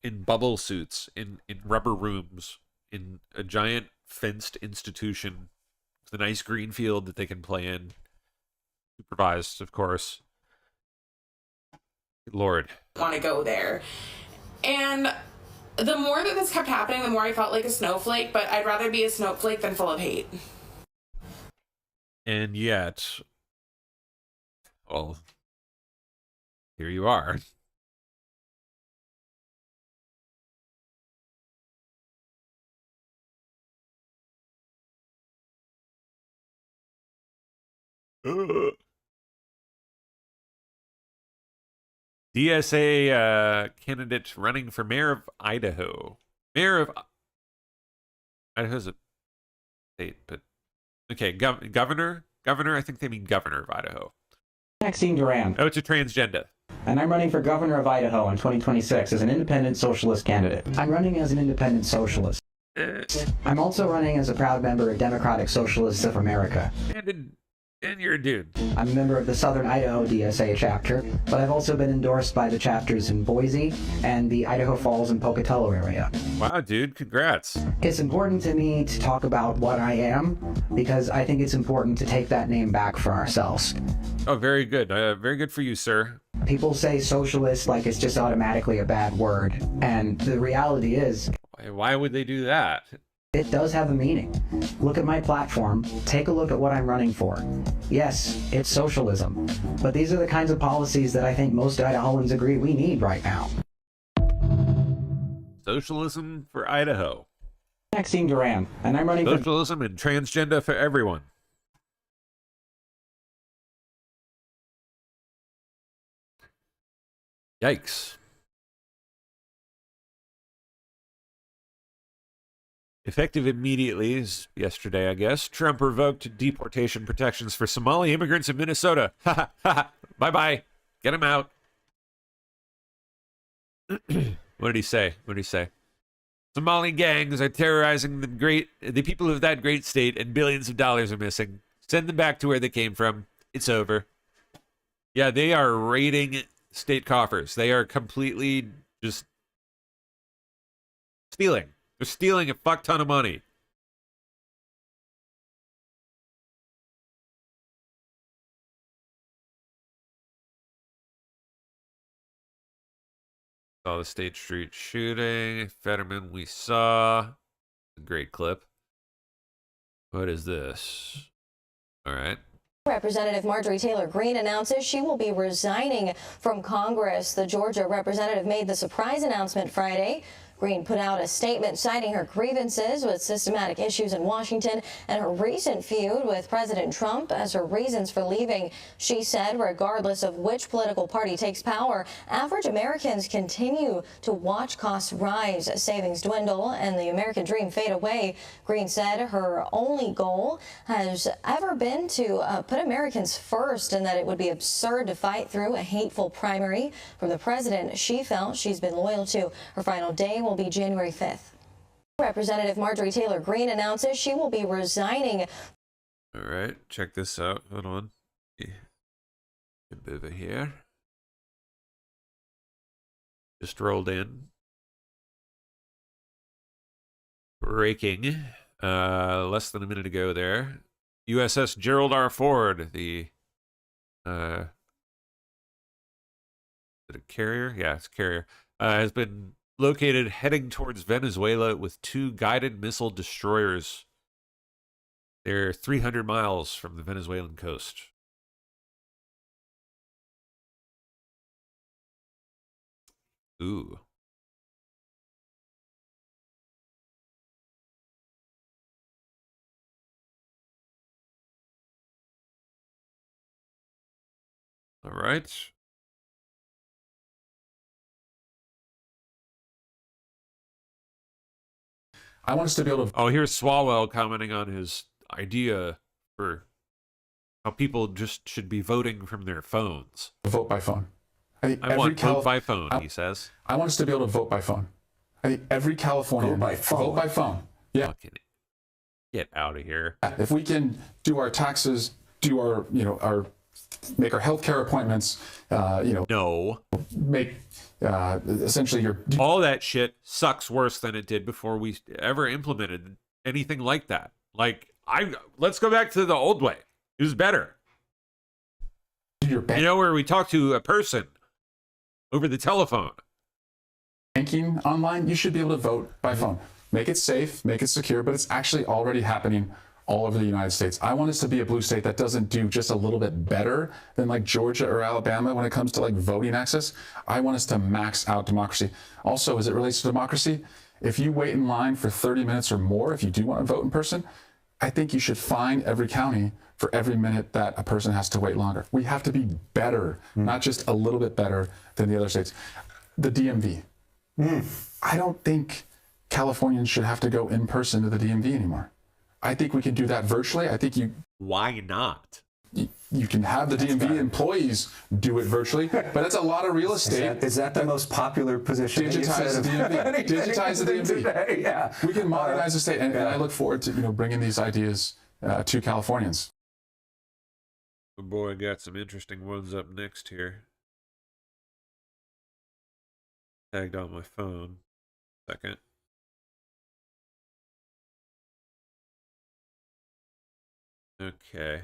in bubble suits, in rubber rooms, in a giant fenced institution with a nice green field that they can play in. Supervised, of course. Good Lord. Want to go there. And the more that this kept happening, the more I felt like a snowflake, but I'd rather be a snowflake than full of hate. And yet, well, here you are. DSA candidate running for mayor of Idaho. Mayor of Idaho's a state, but okay, governor. I think they mean governor of Idaho. Maxine Duran. Oh, it's a transgender. And I'm running for governor of Idaho in 2026 as an independent socialist candidate. I'm running as an independent socialist. I'm also running as a proud member of Democratic Socialists of America. And you're a dude. I'm a member of the Southern Idaho DSA chapter, but I've also been endorsed by the chapters in Boise and the Idaho Falls and Pocatello area. Wow, dude, congrats. It's important to me to talk about what I am because I think it's important to take that name back for ourselves. Oh, very good. Very good for you, sir. People say socialist like it's just automatically a bad word, and the reality is... Why would they do that? It does have a meaning. Look at my platform. Take a look at what I'm running for. Yes, it's socialism, but these are the kinds of policies that I think most Idahoans agree we need right now. Socialism for Idaho. Maxine Duran, and I'm running for... Socialism and transgender for everyone. Yikes. Effective immediately, is yesterday, I guess, Trump revoked deportation protections for Somali immigrants in Minnesota. Ha ha ha. Bye-bye. Get them out. What did he say? What did he say? Somali gangs are terrorizing the people of that great state, and billions of dollars are missing. Send them back to where they came from. It's over. Yeah, they are raiding state coffers. They are completely just stealing. They're stealing a fuck ton of money. Saw the State Street shooting. Fetterman we saw. A great clip. What is this? All right. Representative Marjorie Taylor Greene announces she will be resigning from Congress. The Georgia representative made the surprise announcement Friday. Greene put out a statement citing her grievances with systematic issues in Washington and her recent feud with President Trump as her reasons for leaving. She said, regardless of which political party takes power, average Americans continue to watch costs rise, savings dwindle, and the American dream fade away. Greene said her only goal has ever been to put Americans first and that it would be absurd to fight through a hateful primary from the president she felt she's been loyal to. Her final day will be January 5th. Representative Marjorie Taylor Greene announces she will be resigning. All right, check this out. Hold on. Over here. Just rolled in. Breaking. Less than a minute ago there. USS Gerald R. Ford, the is it a carrier? Yeah, it's a carrier. Has been located heading towards Venezuela with 2 guided missile destroyers. They're 300 miles from the Venezuelan coast. Ooh. All right. I want us to be able to... Oh, here's Swalwell commenting on his idea for how people just should be voting from their phones. Vote by phone. I want vote by phone, he says. I want us to be able to vote by phone. I think every Californian... Vote by phone? Vote by phone. Yeah. Fucking get out of here. If we can do our taxes, do our, make our healthcare appointments, No. Make, essentially your... All that shit sucks worse than it did before we ever implemented anything like that. Let's go back to the old way. It was better. Where we talk to a person over the telephone. Banking online, you should be able to vote by phone. Make it safe, make it secure, but it's actually already happening all over the United States. I want us to be a blue state that doesn't do just a little bit better than like Georgia or Alabama when it comes to like voting access. I want us to max out democracy. Also, as it relates to democracy, if you wait in line for 30 minutes or more, if you do want to vote in person, I think you should fine every county for every minute that a person has to wait longer. We have to be better, not just a little bit better than the other states. The DMV. I don't think Californians should have to go in person to the DMV anymore. I think we can do that virtually. I think you... Why not? You can have the DMV employees do it virtually, but that's a lot of real estate. Is that the most popular position? Digitize the DMV. Digitize the DMV. Today, yeah. We can modernize the state, and I look forward to bringing these ideas to Californians. Oh boy, I got some interesting ones up next here. Tagged on my phone. Second. Okay.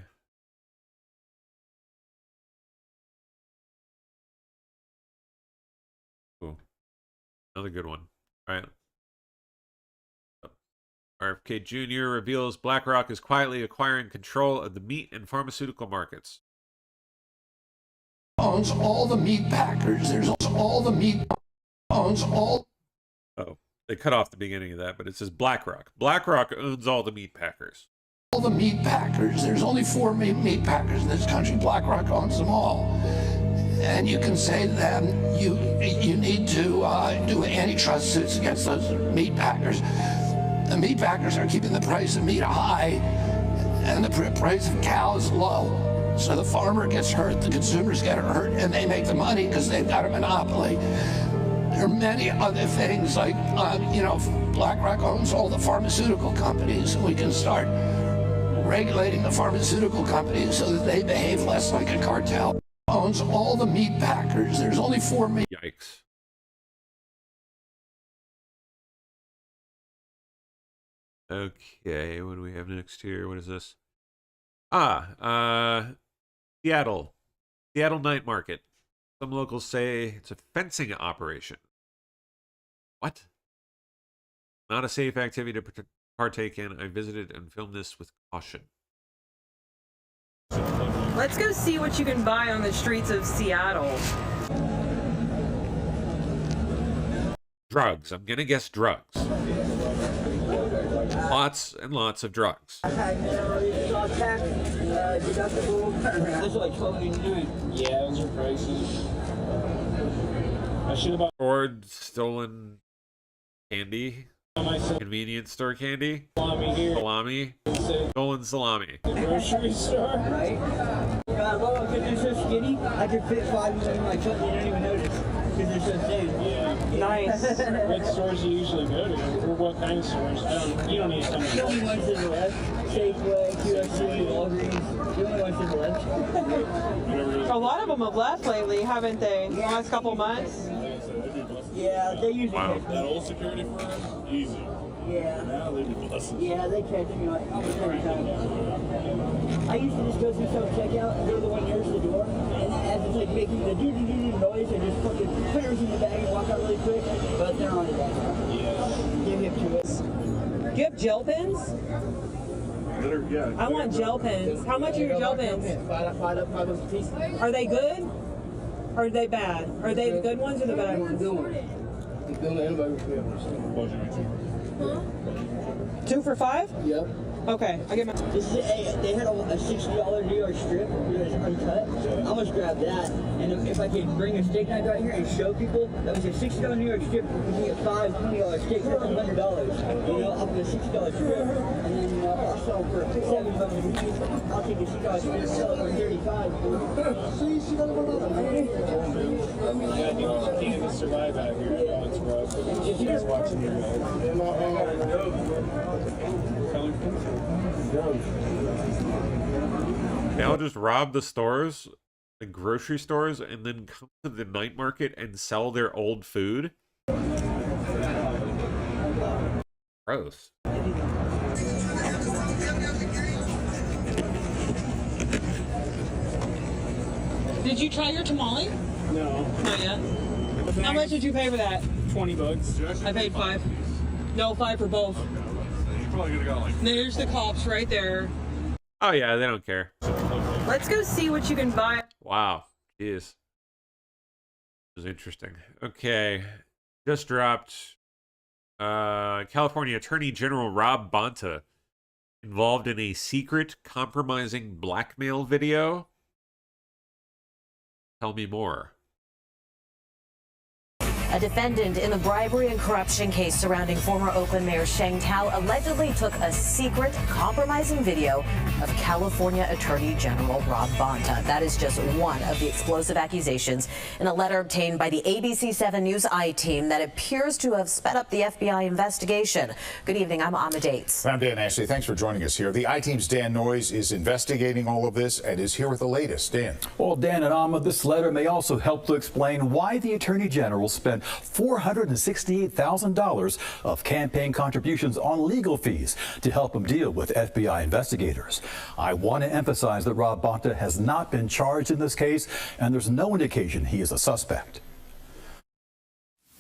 Cool. Another good one. All right. RFK Jr. reveals BlackRock is quietly acquiring control of the meat and pharmaceutical markets. Owns all the meat packers. There's all the meat. Owns all. Oh, they cut off the beginning of that, but it says BlackRock. BlackRock owns all the meat packers. All the meat packers. There's only 4 meat packers in this country. BlackRock owns them all. And you can say to them, you need to do antitrust suits against those meat packers. The meat packers are keeping the price of meat high and the price of cows low. So the farmer gets hurt, the consumers get hurt, and they make the money because they've got a monopoly. There are many other things like, BlackRock owns all the pharmaceutical companies, and we can start regulating the pharmaceutical companies so that they behave less like a cartel. Owns all the meat packers. There's only 4 meat. Yikes. Okay, what do we have next here? What is this? Seattle night market. Some locals say it's a fencing operation. What? Not a safe activity to partake in. I visited and filmed this with caution. Let's go see what you can buy on the streets of Seattle. Drugs. I'm gonna guess drugs. Lots and lots of drugs. Or stolen candy. Convenience store candy. Salami. Stolen salami. Grocery store? Right? God, well, because they're so skinny, I could fit 5 of them in my truck and you don't even notice. Because they're so thin. Yeah. Nice. What stores do you usually go to? Or what kind of stores? You don't need to tell me. The only ones to the left. Safeway, QSC, Walgreens. The only ones to the left. A lot of them have left lately, haven't they? The last couple months? Yeah, they usually catch me. That old security firm? Easy. Yeah. Now they do buses. Yeah, they catch me like almost every time. I used to just go through self-checkout and they're the one nearest the door. And as it's like making the doo-doo-doo noise, I just fucking put everything in the bag and walk out really quick. But they're on it that time. Yeah. Give him to us. Do you have gel pens? Yeah. I want gel pens. How much are your gel pens? $5 a piece. Are they good? Or are they bad? Are they the good ones or the bad ones? The good ones. 2 for $5? Yep. Okay, I get my. This is they had a $60 New York strip, it's uncut. I almost grabbed that, and if I could bring a steak knife out here and show people that was a $60 New York strip, you can get 5 $20 steaks, that's $100. Up to a $60 strip, and then I'll sell for $7 a piece. I'll take a $60 strip and sell it for $35. You can't survive out here. It's rough. If you guys watching your They'll just rob the stores, the grocery stores, and then come to the night market and sell their old food. Gross. Did you try your tamale? No. Not yet. How much did you pay for that? $20. I paid 5. No, 5 for both. You're probably gonna go like. There's the cops right there. Oh yeah, they don't care. Let's go see what you can buy. Wow. Jeez. This is interesting. Okay. Just dropped California Attorney General Rob Bonta involved in a secret compromising blackmail video. Tell me more. A defendant in the bribery and corruption case surrounding former Oakland Mayor Sheng Tao allegedly took a secret, compromising video of California Attorney General Rob Bonta. That is just one of the explosive accusations in a letter obtained by the ABC 7 News I-team that appears to have sped up the FBI investigation. Good evening, I'm Amma Dates. I'm Dan Ashley. Thanks for joining us here. The I-team's Dan Noyes is investigating all of this and is here with the latest. Dan. Well, Dan and Amma, this letter may also help to explain why the Attorney General spent $468,000 of campaign contributions on legal fees to help him deal with FBI investigators. I want to emphasize that Rob Bonta has not been charged in this case, and there's no indication he is a suspect.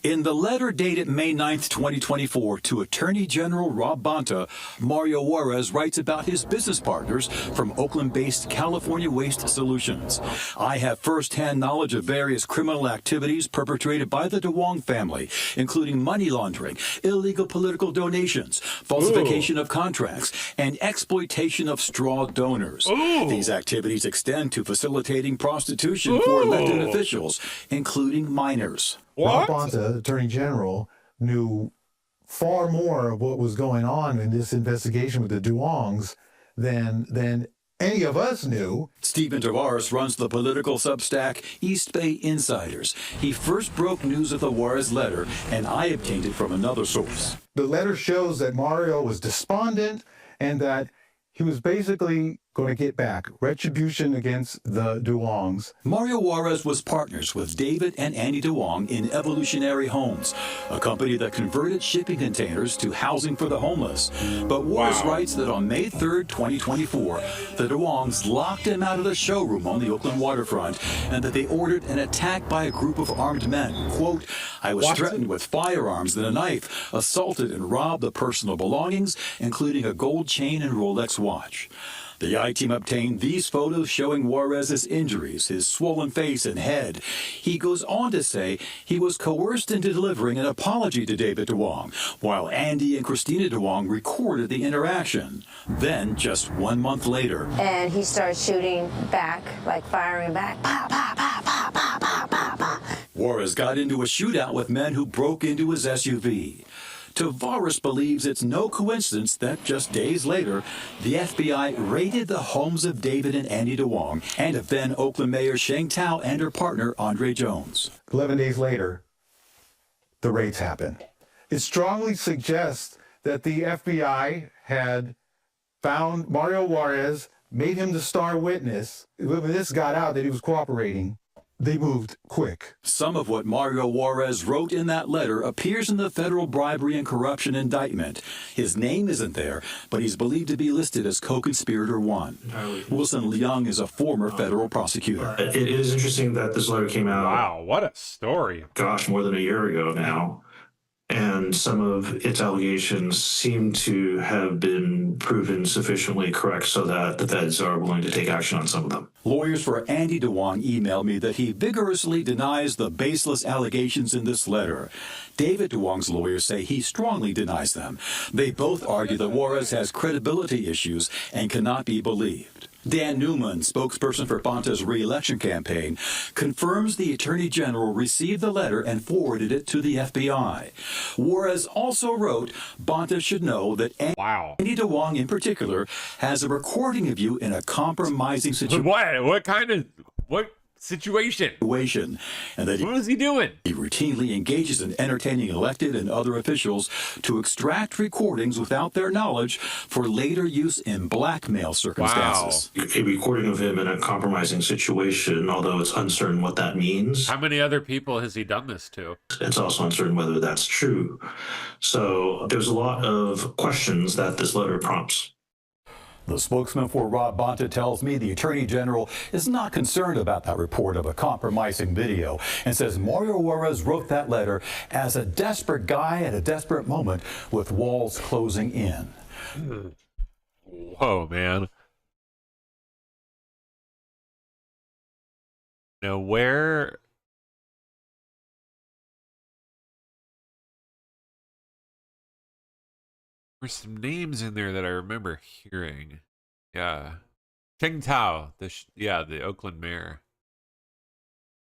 In the letter dated May 9th, 2024, to Attorney General Rob Bonta, Mario Juarez writes about his business partners from Oakland-based California Waste Solutions. I have first-hand knowledge of various criminal activities perpetrated by the DeWong family, including money laundering, illegal political donations, falsification of contracts, and exploitation of straw donors. These activities extend to facilitating prostitution for elected officials, including minors. Rob Bonta, Attorney General, knew far more of what was going on in this investigation with the DeWongs than any of us knew. Stephen Tavares runs the political Substack East Bay Insiders. He first broke news of the Juarez letter, and I obtained it from another source. The letter shows that Mario was despondent and that he was basically going to get back retribution against the DeWongs. Mario Juarez was partners with David and Annie DeWong in Evolutionary Homes, a company that converted shipping containers to housing for the homeless. But Juarez writes that on May 3rd, 2024, the DeWongs locked him out of the showroom on the Oakland waterfront and that they ordered an attack by a group of armed men. Quote, I was threatened with firearms and a knife, assaulted and robbed of personal belongings, including a gold chain and Rolex watch. The I-team obtained these photos showing Juarez's injuries, his swollen face and head. He goes on to say he was coerced into delivering an apology to David DeWong, while Andy and Christina DeWong recorded the interaction. Then, just 1 month later, and he started shooting back, like firing back. Pa, pa, pa, pa, pa, pa, pa, pa. Juarez got into a shootout with men who broke into his SUV. Tavares believes it's no coincidence that just days later, the FBI raided the homes of David and Andy DeWong and of then Oakland Mayor Sheng Tao and her partner, Andre Jones. 11 days later, the raids happen. It strongly suggests that the FBI had found Mario Juarez, made him the star witness. When this got out that he was cooperating, they moved quick. Some of what Mario Juarez wrote in that letter appears in the federal bribery and corruption indictment. His name isn't there, but he's believed to be listed as co-conspirator 1. Wilson Leung is a former federal prosecutor. It is interesting that this letter came out. Wow, what a story. Gosh, more than a year ago now. And some of its allegations seem to have been proven sufficiently correct so that the feds are willing to take action on some of them. Lawyers for Andy DeWong emailed me that he vigorously denies the baseless allegations in this letter. David DeWong's lawyers say he strongly denies them. They both argue that Juarez has credibility issues and cannot be believed. Dan Newman, spokesperson for Bonta's re-election campaign, confirms the Attorney General received the letter and forwarded it to the FBI. Juarez also wrote, Bonta should know that Andy DeWong in particular has a recording of you in a compromising situation. What kind of situation? And that what is he doing? He routinely engages in entertaining elected and other officials to extract recordings without their knowledge for later use in blackmail circumstances. A recording of him in a compromising situation, although it's uncertain what that means. How many other people has he done this to? It's also uncertain whether that's true. So there's a lot of questions that this letter prompts. The spokesman for Rob Bonta tells me the Attorney General is not concerned about that report of a compromising video and says Mario Juarez wrote that letter as a desperate guy at a desperate moment with walls closing in. Whoa, man. Now, where... There's some names in there that I remember hearing. Yeah. Sheng Tao, the Oakland mayor.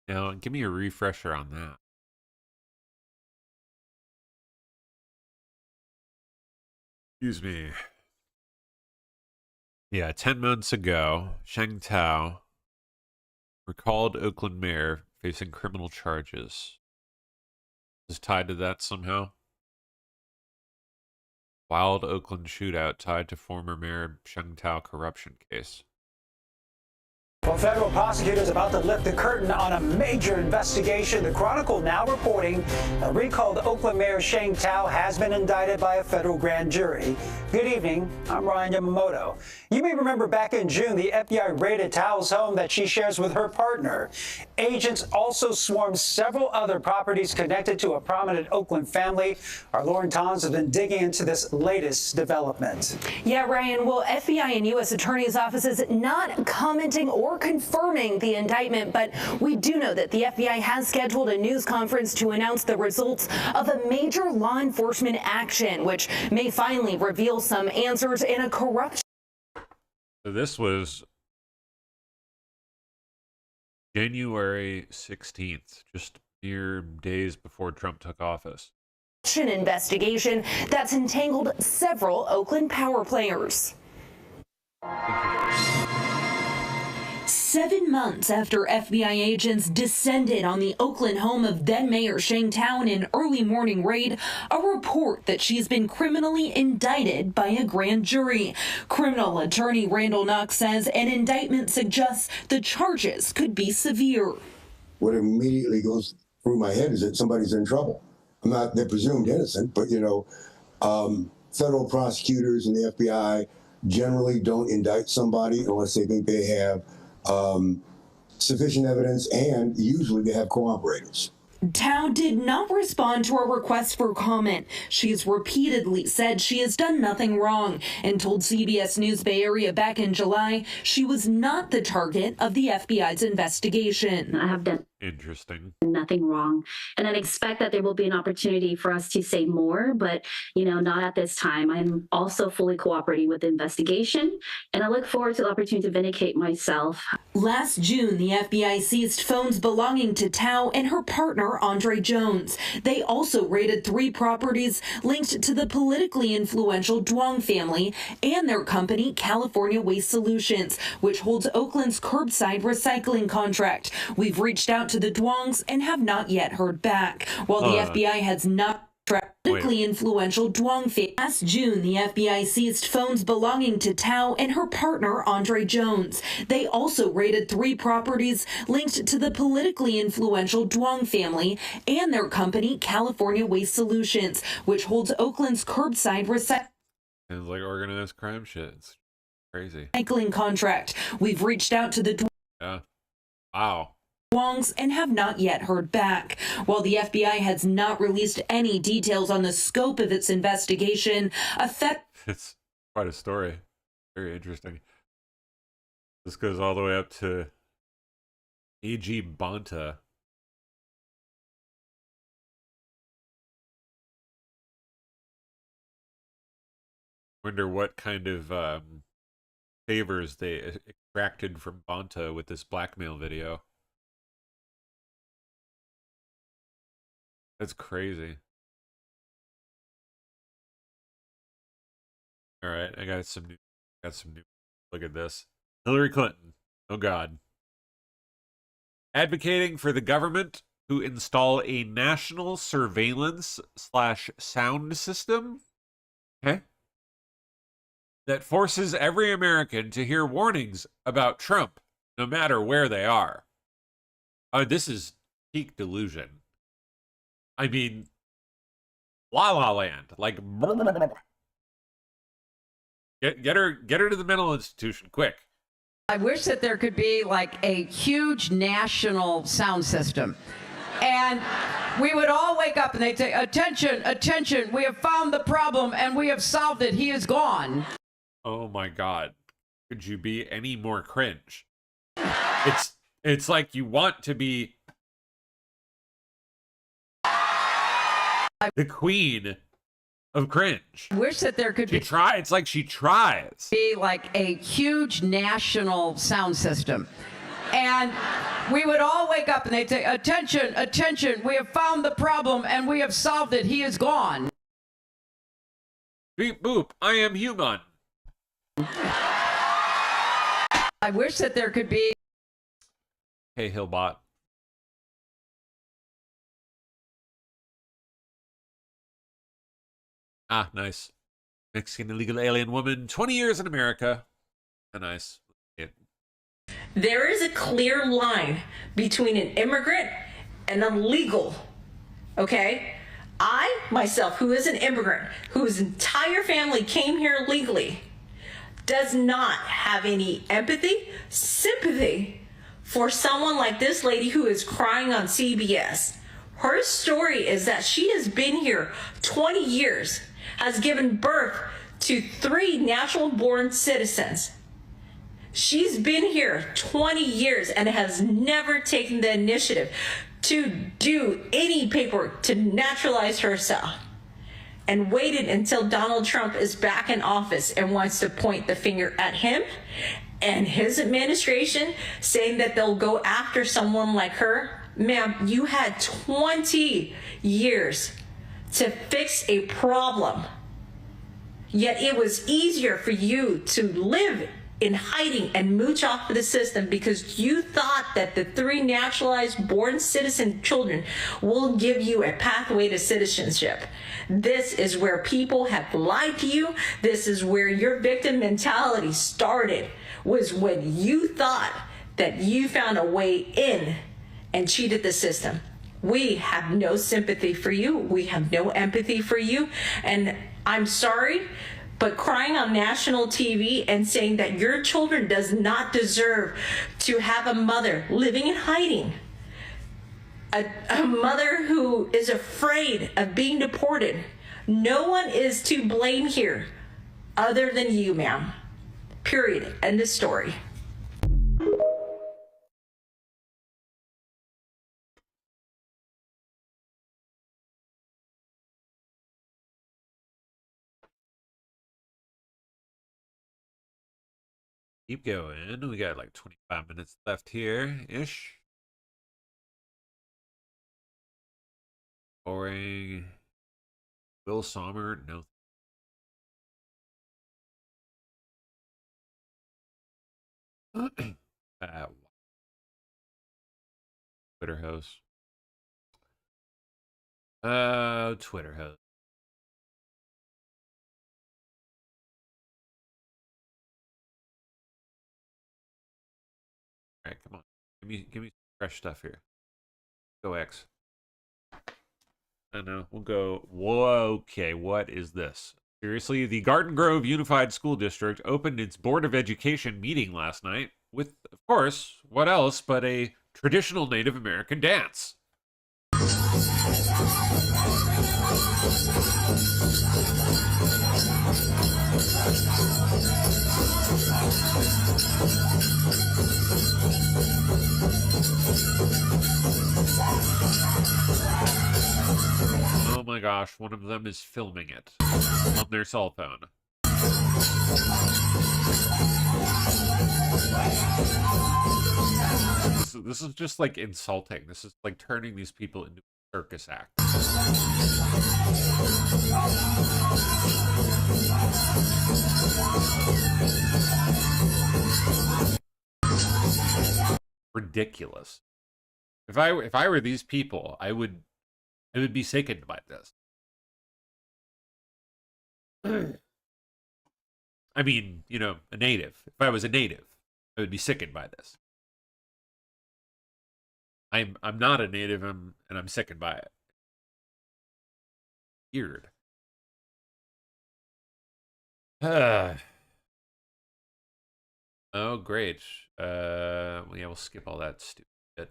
Now, give me a refresher on that. Excuse me. Yeah, 10 months ago, Sheng Tao, recalled Oakland mayor, facing criminal charges. Is tied to that somehow? Wild Oakland shootout tied to former mayor Sheng Tao corruption case. Well, federal prosecutors about to lift the curtain on a major investigation. The Chronicle now reporting a recalled Oakland Mayor Sheng Tao has been indicted by a federal grand jury. Good evening, I'm Ryan Yamamoto. You may remember back in June, the FBI raided Tao's home that she shares with her partner. Agents also swarmed several other properties connected to a prominent Oakland family. Our Lauren Tons has been digging into this latest development. Yeah, Ryan, well, FBI and U.S. attorneys' offices not commenting or confirming the indictment, but we do know that the FBI has scheduled a news conference to announce the results of a major law enforcement action, which may finally reveal some answers in a corruption. So this was January 16th, just mere days before Trump took office. Investigation that's entangled several Oakland power players. 7 months after FBI agents descended on the Oakland home of then-Mayor Sheng Tao in an early morning raid, a report that she's been criminally indicted by a grand jury. Criminal attorney Randall Knox says an indictment suggests the charges could be severe. What immediately goes through my head is that somebody's in trouble. They're presumed innocent, but federal prosecutors and the FBI generally don't indict somebody unless they think they have sufficient evidence, and usually they have cooperators. Tao did not respond to a request for comment. She has repeatedly said she has done nothing wrong and told CBS News Bay Area back in July she was not the target of the FBI's investigation. I have done nothing wrong, and I expect that there will be an opportunity for us to say more, but not at this time. I'm also fully cooperating with the investigation, and I look forward to the opportunity to vindicate myself. Last June, the FBI seized phones belonging to Tao and her partner Andre Jones. They also raided 3 properties linked to the politically influential Duong family and their company California Waste Solutions, which holds Oakland's curbside recycling contract. We've reached out to the Duongs and have not yet heard back, while the FBI has not politically influential Duong family. Last June, the FBI seized phones belonging to Tao and her partner Andre Jones. They also raided 3 properties linked to the politically influential Duong family and their company California Waste Solutions, which holds Oakland's curbside recycling. Sounds like organized crime shit. It's crazy. Contract. We've reached out to the Yeah. Wow. Duongs and have not yet heard back. While the FBI has not released any details on the scope of its investigation, It's quite a story. Very interesting. This goes all the way up to A.G. Bonta. Wonder what kind of favors they extracted from Bonta with this blackmail video. That's crazy. All right, I got some new. Look at this. Hillary Clinton. Oh God. Advocating for the government to install a national surveillance / sound system. Okay. That forces every American to hear warnings about Trump, no matter where they are. This is peak delusion. I mean, La La Land, like, get her to the mental institution, quick. I wish that there could be like a huge national sound system, and we would all wake up and they'd say, "Attention, attention! We have found the problem and we have solved it. He is gone." Oh my God, could you be any more cringe? It's like you want to be the queen of cringe. I wish that there could It's like she tries. Be like a huge national sound system, and we would all wake up and they'd say, "Attention, attention! We have found the problem and we have solved it. He is gone." Beep boop, I am human. I wish that there could be. Hey, Hillbot. Ah, nice. Mexican illegal alien woman, 20 years in America. Ah, nice. Yeah. There is a clear line between an immigrant and a legal, okay? I, myself, who is an immigrant, whose entire family came here legally, does not have any empathy, sympathy for someone like this lady who is crying on CBS. Her story is that she has been here 20 years, has given birth to 3 natural-born citizens. She's been here 20 years and has never taken the initiative to do any paperwork to naturalize herself, and waited until Donald Trump is back in office and wants to point the finger at him and his administration, saying that they'll go after someone like her. Ma'am, you had 20 years to fix a problem, yet it was easier for you to live in hiding and mooch off of the system because you thought that the 3 naturalized born citizen children will give you a pathway to citizenship. This is where people have lied to you. This is where your victim mentality started, was when you thought that you found a way in and cheated the system. We have no sympathy for you. We have no empathy for you. And I'm sorry, but crying on national TV and saying that your children does not deserve to have a mother living in hiding, a mother who is afraid of being deported. No one is to blame here other than you, ma'am. Period. End of story. Keep going. We got like 25 minutes left here-ish. Boring. Will Sommer, no. Twitter host. Twitter host. All right, come on. Give me fresh stuff here. Go X. I know. We'll go. Whoa, okay, what is this? Seriously, the Garden Grove Unified School District opened its Board of Education meeting last night with, of course, what else but a traditional Native American dance. Oh my gosh, one of them is filming it on their cell phone. This is just like insulting. This is like turning these people into a circus act. Ridiculous. If I were these people, I would be sickened by this. I mean, you know, a native. If I was a native, I would be sickened by this. I'm not a native, and I'm sickened by it. Weird. Oh, great. Yeah, we'll skip all that stupid shit.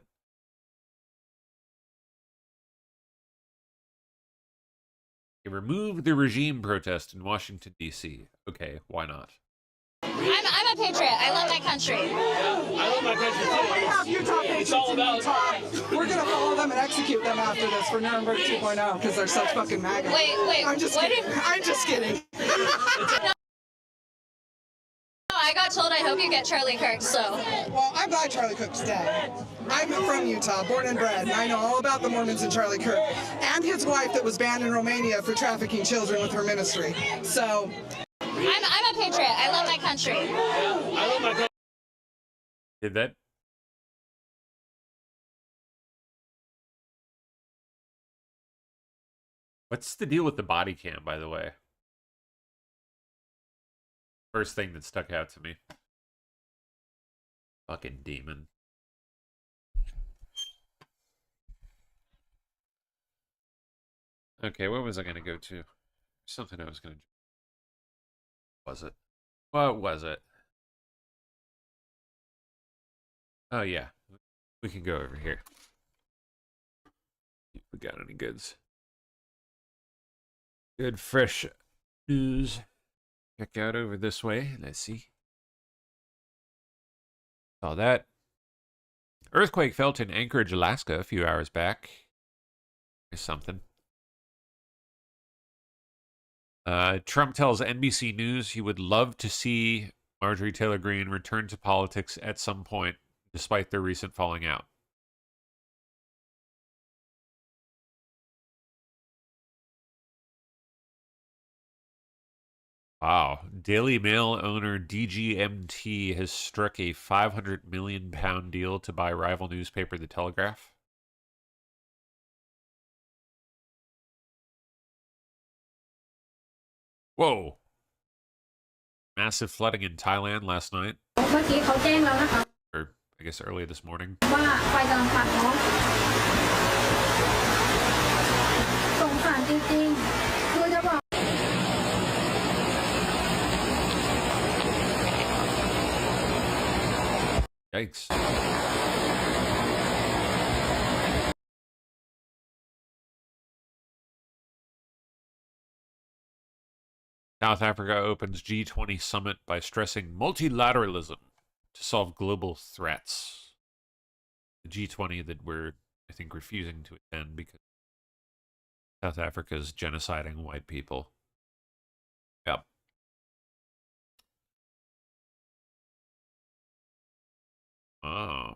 Remove the regime protest in Washington, D.C. Okay, why not? I'm a patriot. I love my country. I love my country too. We have Utah patriots in Utah. We're going to follow them and execute them after this for Nuremberg 2.0 because they're such fucking MAGA. Wait. I'm just kidding. I'm just kidding. No, I got told I hope you get Charlie Kirk, so. Well, I'm glad Charlie Kirk's dead. I'm from Utah, born and bred, and I know all about the Mormons and Charlie Kirk, and his wife that was banned in Romania for trafficking children with her ministry. So. I'm a patriot. I love my country. I love my country. Did that? What's the deal with the body cam, by the way? First thing that stuck out to me. Fucking demon. Okay, what was I gonna go to? Something I was gonna... Was it? What was it? Oh, yeah. We can go over here. If we got any goods. Good, fresh news. Check out over this way. Let's see. Saw that. Earthquake felt in Anchorage, Alaska a few hours back. There's something. Trump tells NBC News he would love to see Marjorie Taylor Greene return to politics at some point, despite their recent falling out. Wow. Daily Mail owner DGMT has struck a £500 million deal to buy rival newspaper The Telegraph. Whoa. Massive flooding in Thailand last night. Or, I guess, early this morning. Yikes. South Africa opens G20 summit by stressing multilateralism to solve global threats. The G20 that we're, I think, refusing to attend because South Africa is genociding white people. Yep. Oh.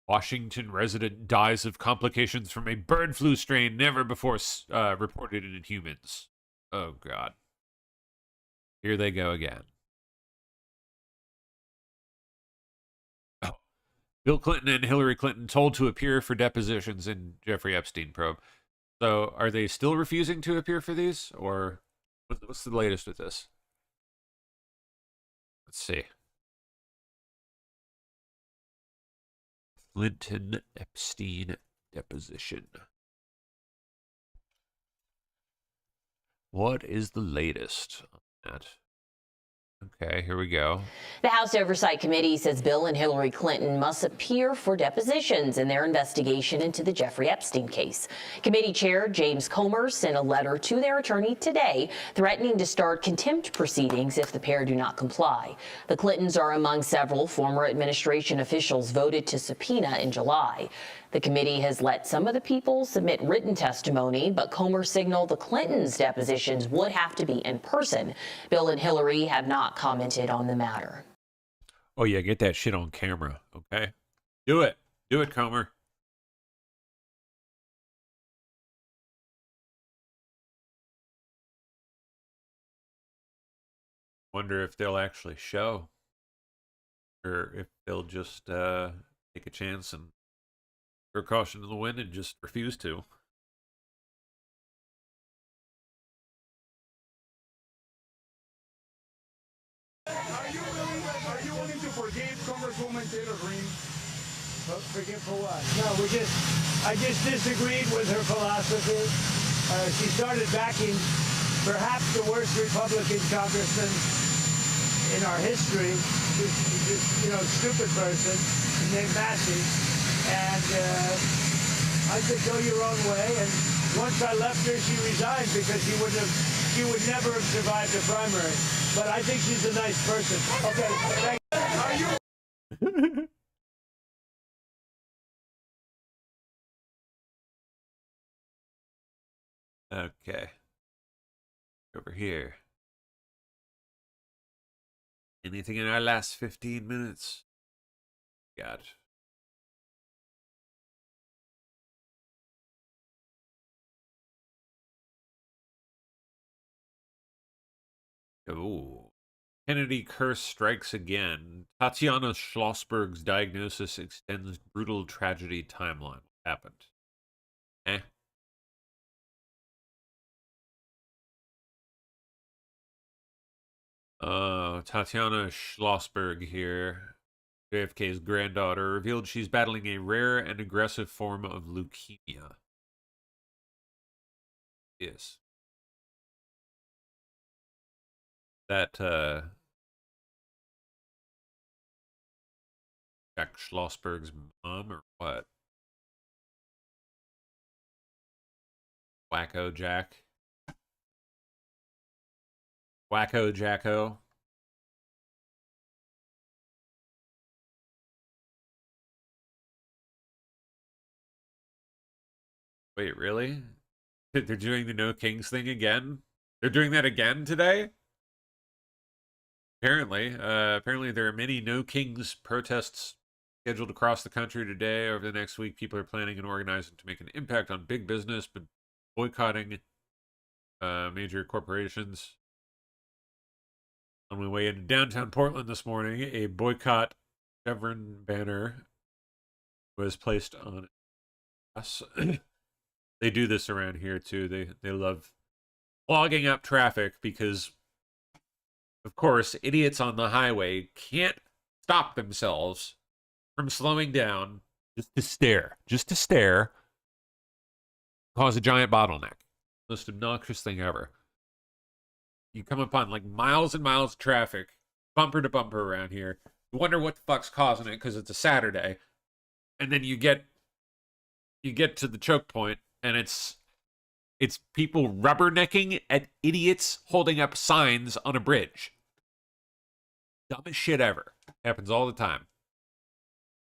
Washington resident dies of complications from a bird flu strain never before reported in humans. Oh, God. Here they go again. Oh. Bill Clinton and Hillary Clinton told to appear for depositions in Jeffrey Epstein probe. So are they still refusing to appear for these? Or what's the latest with this? Let's see. Clinton Epstein deposition. What is the latest on that? Okay, here we go. The House Oversight Committee says Bill and Hillary Clinton must appear for depositions in their investigation into the Jeffrey Epstein case. Committee Chair James Comer sent a letter to their attorney today threatening to start contempt proceedings if the pair do not comply. The Clintons are among several former administration officials voted to subpoena in July. The committee has let some of the people submit written testimony, but Comer signaled the Clintons' depositions would have to be in person. Bill and Hillary have not commented on the matter. Oh, yeah, get that shit on camera, okay? Do it. Do it, Comer. Wonder if they'll actually show. Or if they'll just take a chance and throw caution to the wind and just refuse to. Are you willing to forgive Congresswoman Taylor Greene? Forgive for what? No, I just disagreed with her philosophy. She started backing perhaps the worst Republican congressman in our history. Just stupid person named Massey. And I said, go your own way. And once I left her, she resigned because she would never have survived the primary. But I think she's a nice person. Okay, thank you. Okay. Over here. Anything in our last 15 minutes? God. Oh. Kennedy curse strikes again. Tatiana Schlossberg's diagnosis extends brutal tragedy timeline. What happened? Tatiana Schlossberg here, JFK's granddaughter, revealed she's battling a rare and aggressive form of leukemia. Yes. That, Jack Schlossberg's mom, or what? Wacko Jack? Wacko Jacko? Wait, really? They're doing the No Kings thing again? They're doing that again today? Apparently. Apparently there are many No Kings protests scheduled across the country today. Over the next week, people are planning and organizing to make an impact on big business, but boycotting major corporations. On my way into downtown Portland this morning, a boycott Chevron banner was placed on us. They do this around here too. They love clogging up traffic because, of course, idiots on the highway can't stop themselves from slowing down just to stare. Just to stare. Cause a giant bottleneck. Most obnoxious thing ever. You come upon like miles and miles of traffic, bumper to bumper around here. You wonder what the fuck's causing it because it's a Saturday. And then you get to the choke point and it's people rubbernecking at idiots holding up signs on a bridge. Dumbest shit ever. Happens all the time.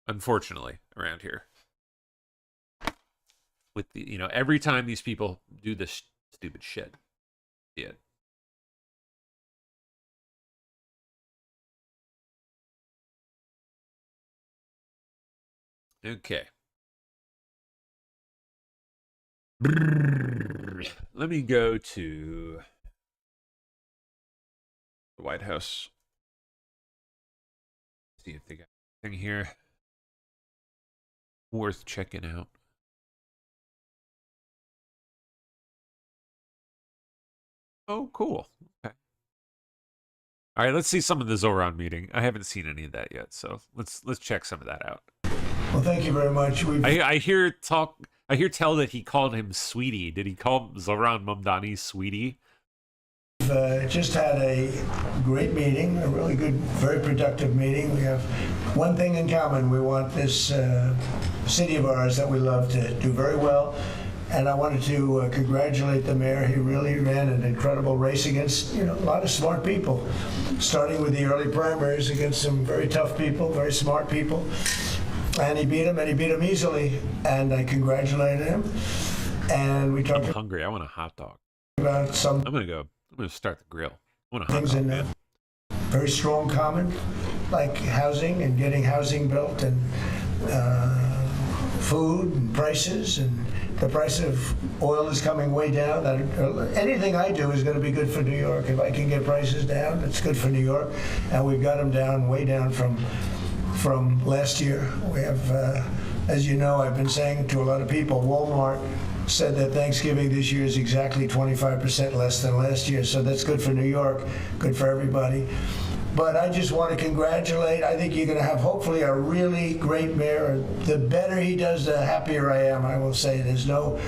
Unfortunately, around here. With the, every time these people do this stupid shit. See it. Okay. Let me go to the White House. See if they got anything here worth checking out. Oh, cool. Okay. All right, let's see some of the Zoran meeting. I haven't seen any of that yet, so let's check some of that out. Well, thank you very much. I hear tell that he called him Sweetie. Did he call Zoran Mamdani Sweetie? We've just had a great meeting, a really good, very productive meeting. We have one thing in common. We want this city of ours that we love to do very well. And I wanted to congratulate the mayor. He really ran an incredible race against, a lot of smart people, starting with the early primaries against some very tough people, very smart people. And he beat him easily, and I congratulated him. And we talked. I'm hungry. I want a hot dog. About some. I'm gonna start the grill. I want a hot things dog, in man. Very strong common, like housing and getting housing built, and food and prices, and the price of oil is coming way down. Anything I do is going to be good for New York. If I can get prices down, it's good for New York, and we've got them down, way down from last year. We have, as you know, I've been saying to a lot of people, Walmart said that Thanksgiving this year is exactly 25% less than last year, so that's good for New York, good for everybody. But I just want to congratulate. I think you're going to have hopefully a really great mayor. The better he does, the happier I am. I will say there's no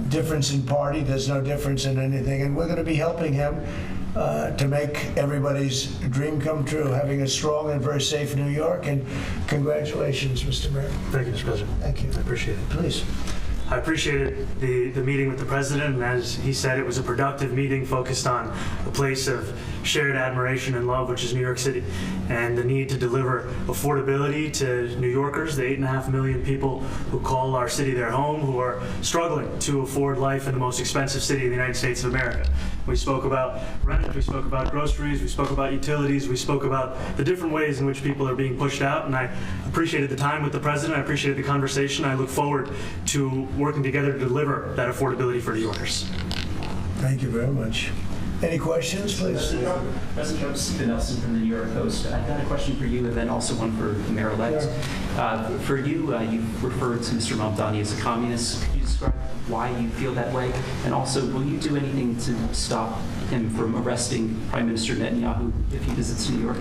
difference in party. There's no difference in anything. And we're going to be helping him to make everybody's dream come true, having a strong and very safe New York. And congratulations, Mr. Mayor. Thank you, Mr. President. Thank you. I appreciate it. Please. I appreciated the meeting with the president, and as he said, it was a productive meeting focused on a place of shared admiration and love, which is New York City, and the need to deliver affordability to New Yorkers, the 8.5 million people who call our city their home, who are struggling to afford life in the most expensive city in the United States of America. We spoke about rent, we spoke about groceries, we spoke about utilities, we spoke about the different ways in which people are being pushed out, and I appreciated the time with the President, I appreciated the conversation. I look forward to working together to deliver that affordability for New Yorkers. Thank you very much. Any questions, please? President Trump, Stephen Nelson from the New York Post. I've got a question for you and then also one for the mayor-elect. For you, you referred to Mr. Mamdani as a communist. Could you describe why you feel that way? And also, will you do anything to stop him from arresting Prime Minister Netanyahu if he visits New York?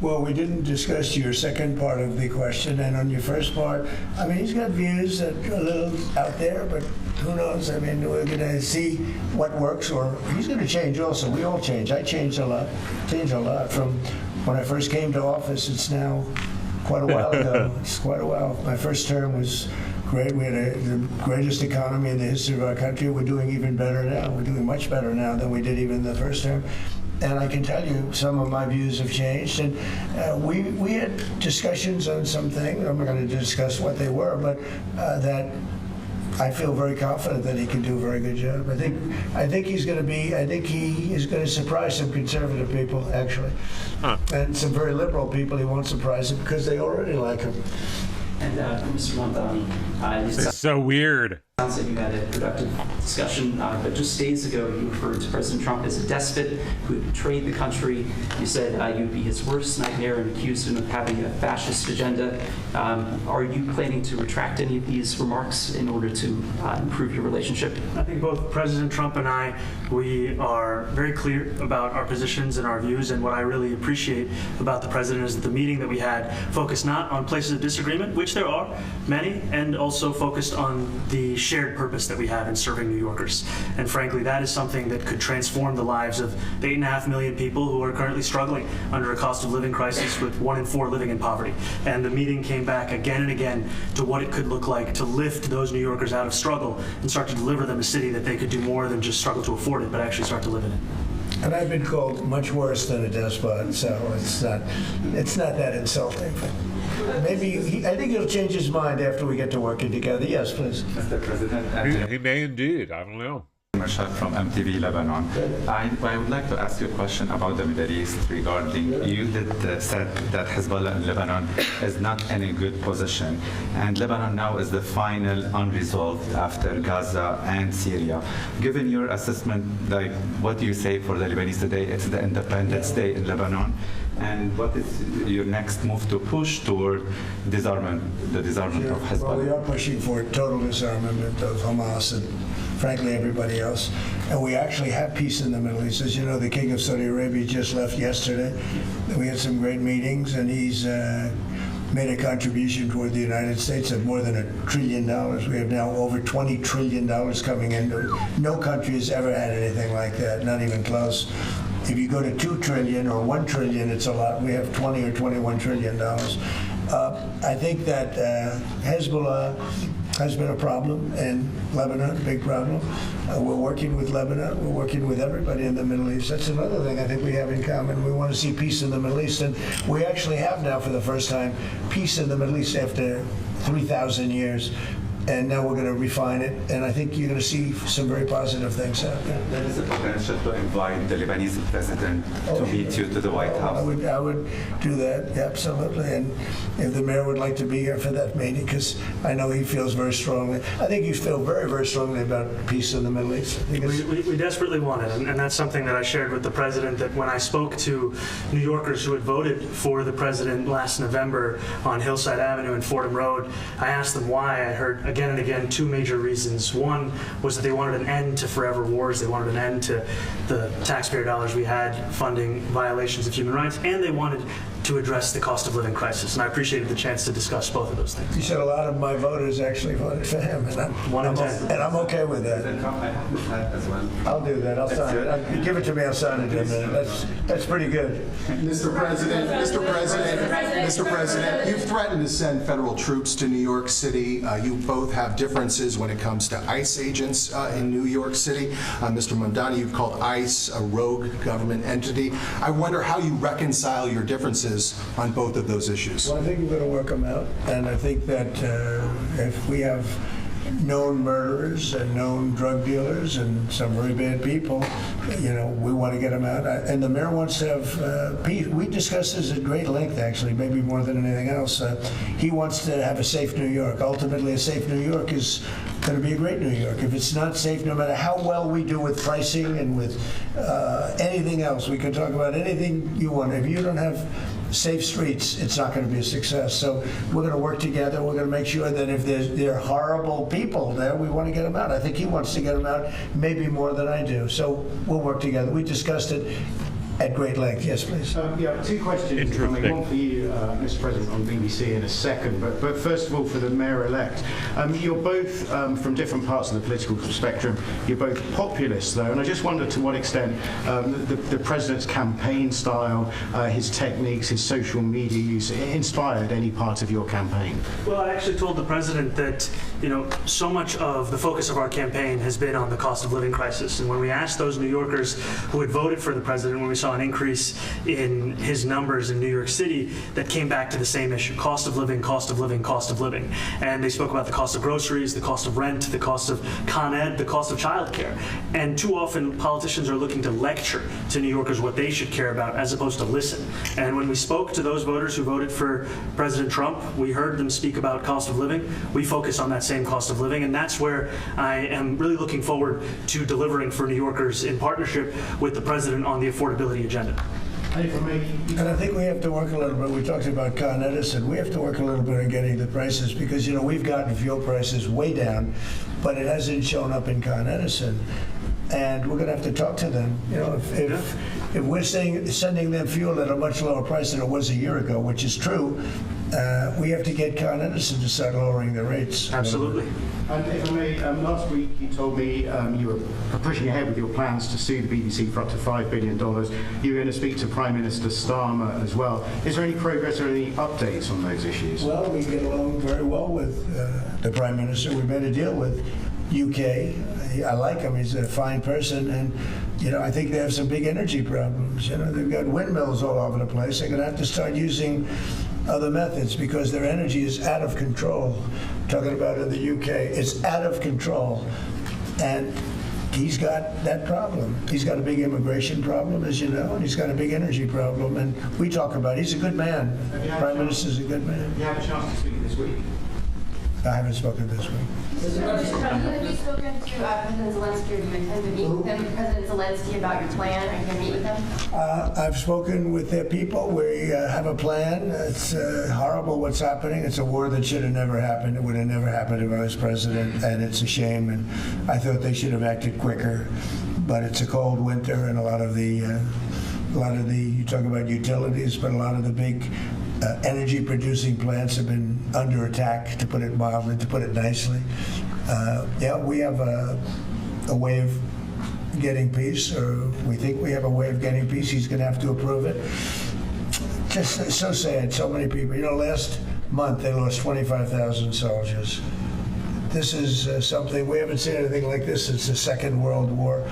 Well, we didn't discuss your second part of the question, and on your first part, I mean, he's got views that are a little out there, but who knows? I mean, we're going to see what works, or he's going to change also. We all change. I changed a lot. From when I first came to office. It's now quite a while ago. It's quite a while. My first term was great. We had the greatest economy in the history of our country. We're doing even better now. We're doing much better now than we did even the first term. And I can tell you some of my views have changed. And we had discussions on some things. I'm not going to discuss what they were, but that I feel very confident that he can do a very good job. I think he's going to be. I think he is going to surprise some conservative people, actually, and some very liberal people. He won't surprise them because they already like him. And Mr. Mamdani, This is so weird. Sounds like you had a productive discussion, but just days ago you referred to President Trump as a despot who had betrayed the country. You said you'd be his worst nightmare and accused him of having a fascist agenda. Are you planning to retract any of these remarks in order to improve your relationship? I think both President Trump and I, we are very clear about our positions and our views, and what I really appreciate about the President is that the meeting that we had focused not on places of disagreement, which there are many, and also focused on the shared purpose that we have in serving New Yorkers. And frankly, that is something that could transform the lives of the 8.5 million people who are currently struggling under a cost of living crisis, with 1 in 4 living in poverty. And the meeting came back again and again to what it could look like to lift those New Yorkers out of struggle and start to deliver them a city that they could do more than just struggle to afford it, but actually start to live in it. And I've been called much worse than a despot, so it's not that insulting. Maybe I think he'll change his mind after we get to working together. Yes, please. Mr. President, he may indeed. I don't know. Marshall from MTV Lebanon. I would like to ask you a question about the Middle East regarding, you said that Hezbollah in Lebanon is not in a good position, and Lebanon now is the final unresolved after Gaza and Syria. Given your assessment, like, what do you say for the Lebanese today? It's the Independence Day in Lebanon. And what is your next move to push toward the disarmament of Hezbollah? Well, we are pushing for total disarmament of Hamas and frankly everybody else. And we actually have peace in the Middle East. As you know, the King of Saudi Arabia just left yesterday. We had some great meetings, and he's made a contribution toward the United States of more than $1 trillion. We have now over $20 trillion coming in. No country has ever had anything like that, not even close. If you go to 2 trillion or 1 trillion, it's a lot. We have 20 or 21 trillion dollars. I think that Hezbollah has been a problem in Lebanon, big problem. We're working with Lebanon. We're working with everybody in the Middle East. That's another thing I think we have in common. We want to see peace in the Middle East, and we actually have now, for the first time, peace in the Middle East after 3,000 years. And now we're going to refine it, and I think you're going to see some very positive things happen. There is a potential to invite the Lebanese president to meet you to the White House. I would do that, absolutely. And if the mayor would like to be here for that meeting, because I know he feels very strongly. I think you feel very, very strongly about peace in the Middle East. We desperately want it, and that's something that I shared with the president, that when I spoke to New Yorkers who had voted for the president last November on Hillside Avenue and Fordham Road, I asked them why. I heard again and again 2 major reasons. One was that they wanted an end to forever wars. They wanted an end to the taxpayer dollars we had funding violations of human rights, and they wanted to address the cost of living crisis. And I appreciated the chance to discuss both of those things. You said a lot of my voters actually voted for him, and I'm okay with that. I'll do that. I'll sign it. Give it to me. I'll sign it in a minute. That's pretty good. Mr. President, you've threatened to send federal troops to New York City. You both have differences when it comes to ICE agents in New York City. Mr. Mamdani, you've called ICE a rogue government entity. I wonder how you reconcile your differences on both of those issues. Well, I think we're going to work them out, and I think that if we have known murderers and known drug dealers and some very bad people, we want to get them out. And the mayor wants to have peace. We discussed this at great length, actually, maybe more than anything else. He wants to have a safe New York. Ultimately, a safe New York is going to be a great New York. If it's not safe, no matter how well we do with pricing and with anything else, we can talk about anything you want. If you don't have safe streets, it's not going to be a success. So we're going to work together. We're going to make sure that if there are horrible people there, we want to get them out. I think he wants to get them out maybe more than I do. So we'll work together. We discussed it at great length. Yes, please. Yeah, two questions. One for you, Mr. President, on BBC in a second. But first of all, for the mayor-elect, you're both from different parts of the political spectrum. You're both populists, though, and I just wonder to what extent the president's campaign style, his techniques, his social media use inspired any part of your campaign. Well, I actually told the president that so much of the focus of our campaign has been on the cost of living crisis. And when we asked those New Yorkers who had voted for the president, when we saw an increase in his numbers in New York City, that came back to the same issue: cost of living, cost of living, cost of living. And they spoke about the cost of groceries, the cost of rent, the cost of Con Ed, the cost of childcare. And too often politicians are looking to lecture to New Yorkers what they should care about as opposed to listen. And when we spoke to those voters who voted for President Trump, we heard them speak about cost of living. We focus on that same cost of living, and that's where I am really looking forward to delivering for New Yorkers in partnership with the president on the affordability agenda. And I think we have to work a little bit. We talked about Con Edison. We have to work a little bit on getting the prices, because we've gotten fuel prices way down, but it hasn't shown up in Con Edison. And we're going to have to talk to them. If we're sending them fuel at a much lower price than it was a year ago, which is true, we have to get Con Edison to start lowering the rates. Absolutely. And if I may, last week you told me you were pushing ahead with your plans to sue the BBC for up to $5 billion. You were going to speak to Prime Minister Starmer as well. Is there any progress or any updates on those issues? Well, we get along very well with the Prime Minister. We made a deal with UK. I like him. He's a fine person, and I think they have some big energy problems. They've got windmills all over the place. They're going to have to start using other methods because their energy is out of control. Talking about in the UK, it's out of control, and he's got that problem. He's got a big immigration problem, as you know, and he's got a big energy problem. And we talk about it. He's a good man. Prime Minister's a good man. You have a chance to speak this week. I haven't spoken this week. Have you spoken to President Zelensky, or do you intend to meet with President Zelensky about your plan? Are you going to meet with them? I've spoken with their people. We have a plan. It's horrible what's happening. It's a war that should have never happened. It would have never happened if I was president, and it's a shame. And I thought they should have acted quicker. But it's a cold winter, and a lot of the you talk about utilities, but a lot of the big energy producing plants have been under attack, to put it mildly, to put it nicely. We have a way of getting peace, or we think we have a way of getting peace. He's going to have to approve it. Just so sad, so many people. Last month they lost 25,000 soldiers. This is something, we haven't seen anything like this since the Second World War.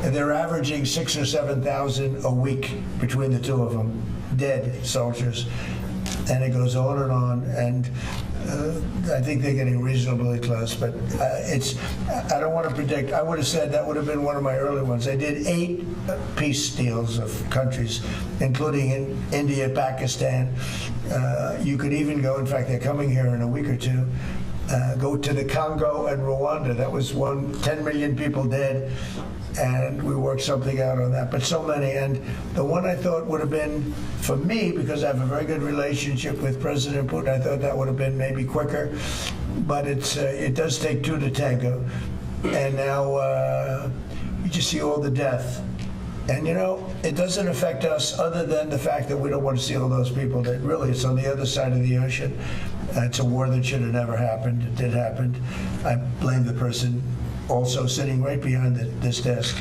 And they're averaging 6,000 or 7,000 a week between the two of them, dead soldiers. And it goes on and on, and I think they're getting reasonably close, but I don't want to predict. I would have said that would have been one of my early ones. I did 8 peace deals of countries, including in India, Pakistan. You could even go, in fact, they're coming here in a week or two, go to the Congo and Rwanda. That was 10 million people dead. And we worked something out on that, but so many. And the one I thought would have been, for me, because I have a very good relationship with President Putin, I thought that would have been maybe quicker. But it does take 2 to tango. And now you just see all the death And you know, it doesn't affect us other than the fact that we don't want to see all those people that really it's on the other side of the ocean. It's a war that should have never happened. It did happen. I blame the person also sitting right behind this desk.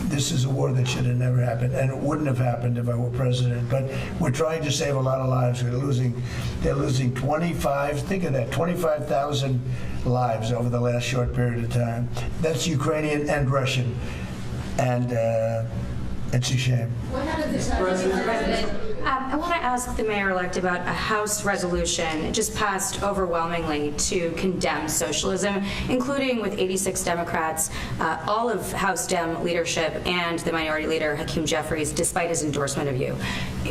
This is a war that should have never happened, and it wouldn't have happened if I were president. But we're trying to save a lot of lives. They're losing 25, think of that, 25,000 lives over the last short period of time. That's Ukrainian and Russian. And it's a shame. What happens if President? I want to ask the mayor-elect about a House resolution. It just passed overwhelmingly to condemn socialism, including with 86 Democrats, all of House Dem leadership, and the minority leader, Hakeem Jeffries, despite his endorsement of you.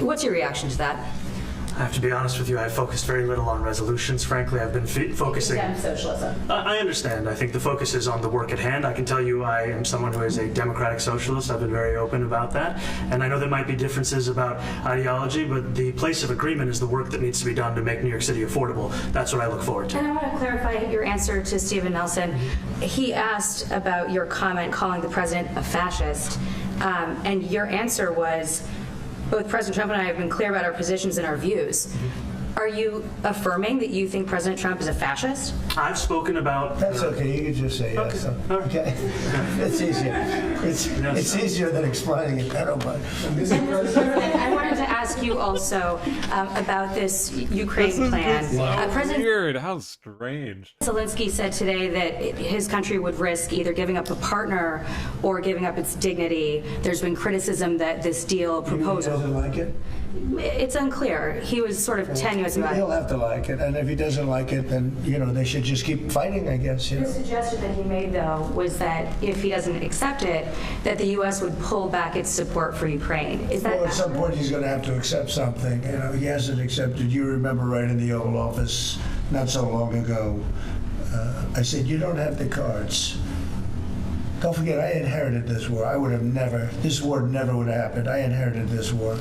What's your reaction to that? I have to be honest with you, I focused very little on resolutions. Frankly, I've been focusing... Condemn socialism. I understand. I think the focus is on the work at hand. I can tell you I am someone who is a democratic socialist. I've been very open about that. And I know there might be differences about ideology, but the place of agreement is the work that needs to be done to make New York City affordable. That's what I look forward to. And I want to clarify your answer to Stephen Nelson. He asked about your comment calling the president a fascist, and your answer was, both President Trump and I have been clear about our positions and our views. Are you affirming that you think President Trump is a fascist? I've spoken about... That's okay. You can just say yes. Okay. It's easier. It's easier than explaining it. I don't mind. I wanted to ask you also about this Ukraine plan. President Weird. How strange. Zelensky said today that his country would risk either giving up a partner or giving up its dignity. There's been criticism that this deal proposal... He doesn't like it? It's unclear. He was sort of tenuous about it. He'll have to like it, and if he doesn't like it, then, you know, they should just keep fighting, I guess. The suggestion that he made, though, was that if he doesn't accept it, that the U.S. would pull back its support for Ukraine. Is that... Well, at some point he's going to have to accept something. You know, he hasn't accepted. You remember right in the Oval Office not so long ago, I said, you don't have the cards. Don't forget, I inherited this war. I would have never, this war never would have happened. I inherited this war.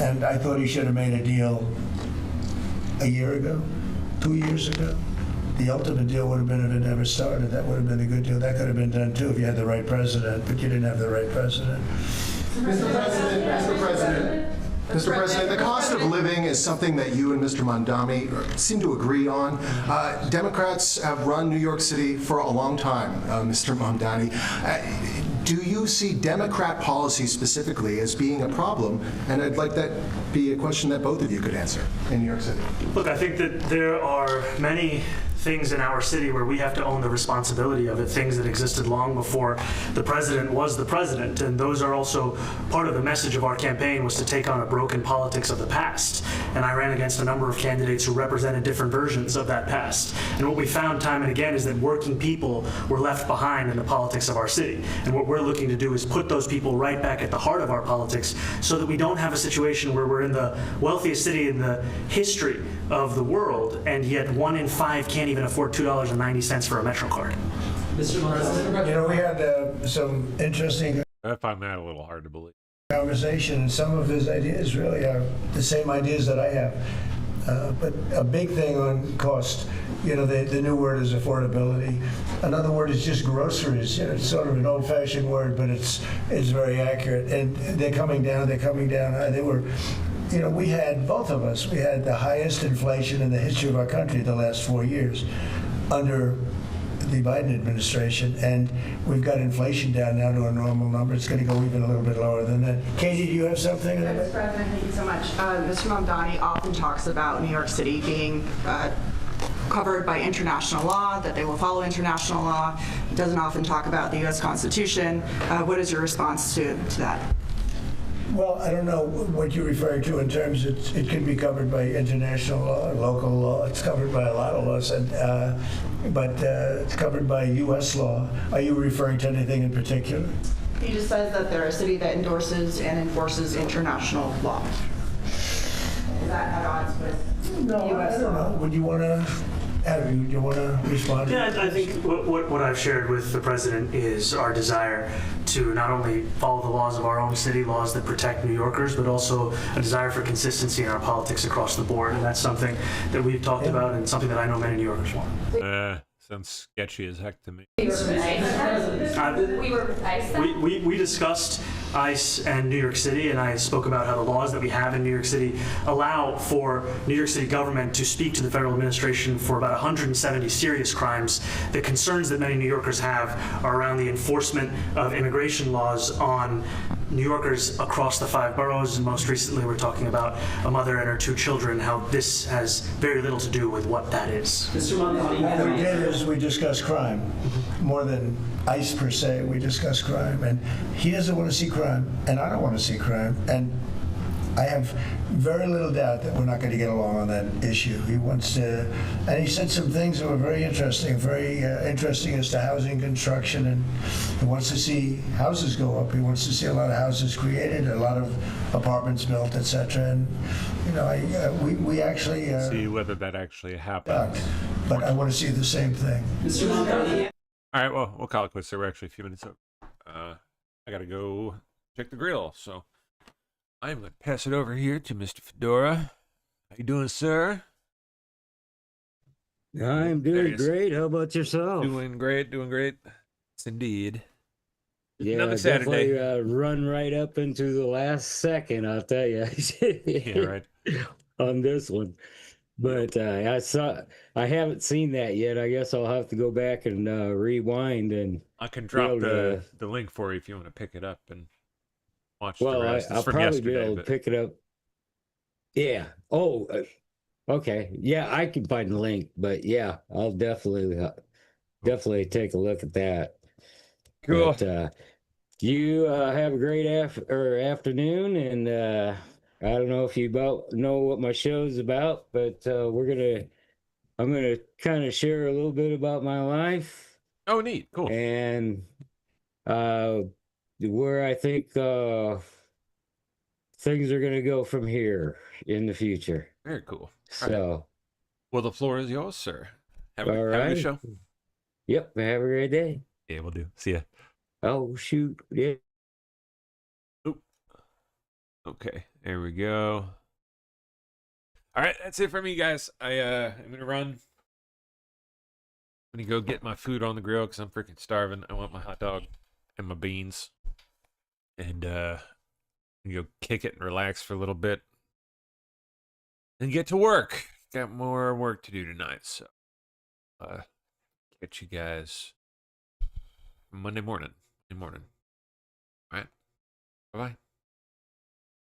And I thought he should have made a deal a year ago, 2 years ago. The ultimate deal would have been if it never started. That would have been a good deal. That could have been done too if you had the right president, but you didn't have the right president. Mr. President, the cost of living is something that you and Mr. Mamdani seem to agree on. Democrats have run New York City for a long time, Mr. Mamdani. Do you see Democrat policy specifically as being a problem? And I'd like that be a question that both of you could answer in New York City. Look, I think that there are many things in our city where we have to own the responsibility of it, things that existed long before the president was the president. And those are also part of the message of our campaign, was to take on a broken politics of the past. And I ran against a number of candidates who represented different versions of that past. And what we found time and again is that working people were left behind in the politics of our city. And what we're looking to do is put those people right back at the heart of our politics so that we don't have a situation where we're in the wealthiest city in the history of the world, and yet 1 in 5 can't even afford $2.90 for a Metro card. Mr. President, you know, we had some interesting... I find that a little hard to believe. ...conversation, and some of his ideas really are the same ideas that I have. But a big thing on cost, you know, the new word is affordability. Another word is just groceries. You know, it's sort of an old-fashioned word, but it's very accurate. And they're coming down. They were... You know, we had, both of us, we had the highest inflation in the history of our country the last 4 years under the Biden administration, and we've got inflation down now to a normal number. It's going to go even a little bit lower than that. Katie, do you have something? Mr. President, thank you so much. Mr. Mamdani often talks about New York City being covered by international law, that they will follow international law. He doesn't often talk about the U.S. Constitution. What is your response to that? Well, I don't know what you're referring to in terms it can be covered by international law or local law. It's covered by a lot of laws, but it's covered by U.S. law. Are you referring to anything in particular? He just says that they're a city that endorses and enforces international law. Is that at odds with No, U.S. I don't know. Would you want to... Do you want to respond? Yeah, I think what I've shared with the president is our desire to not only follow the laws of our own city, laws that protect New Yorkers, but also a desire for consistency in our politics across the board. And that's something that we've talked about and something that I know many New Yorkers want. Sounds sketchy as heck to me. We were with ICE. We discussed ICE and New York City, and I spoke about how the laws that we have in New York City allow for New York City government to speak to the federal administration for about 170 serious crimes. The concerns that many New Yorkers have are around the enforcement of immigration laws on New Yorkers across the 5 boroughs, and most recently we're talking about a mother and her 2 children, how this has very little to do with what that is. What we did is we discussed crime. More than ICE per se, we discussed crime. And he doesn't want to see crime, and I don't want to see crime. And I have very little doubt that we're not going to get along on that issue. He wants to, and he said some things that were very interesting as to housing construction, and he wants to see houses go up. He wants to see a lot of houses created, a lot of apartments built, etc. And you know, we actually see whether that actually happened. But I want to see the same thing. All right, well, we'll call it quits there. We're actually a few minutes over. I gotta go check the grill, so I'm going to pass it over here to Mr. Fedora. How you doing, sir? I'm doing great. How about yourself? Doing great, doing great. Yes, indeed. Yeah, another Saturday. Definitely run right up into the last second, I'll tell you. Yeah, right. On this one. But I haven't seen that yet. I guess I'll have to go back and rewind. And I can drop the link for you if you want to pick it up and watch the well, rest. I'll probably be able to pick it up. Yeah. Oh, okay. Yeah, I can find the link. But yeah, I'll definitely take a look at that. Cool. But, you have a great afternoon, and I don't know if you know what my show's about, but I'm gonna kind of share a little bit about my life. Oh, neat, cool. And where I think things are gonna go from here in the future. Very cool. So, right. Well, the floor is yours, sir. Have a good show. Yep. Have a great day. Yeah, we'll do. See ya. Oh shoot! Yeah. Oop. Okay, there we go. All right, that's it for me, guys. I'm gonna run. I'm gonna go get my food on the grill because I'm freaking starving. I want my hot dog and my beans, and go kick it and relax for a little bit, and get to work. Got more work to do tonight, so catch you guys Monday morning. All right, bye bye.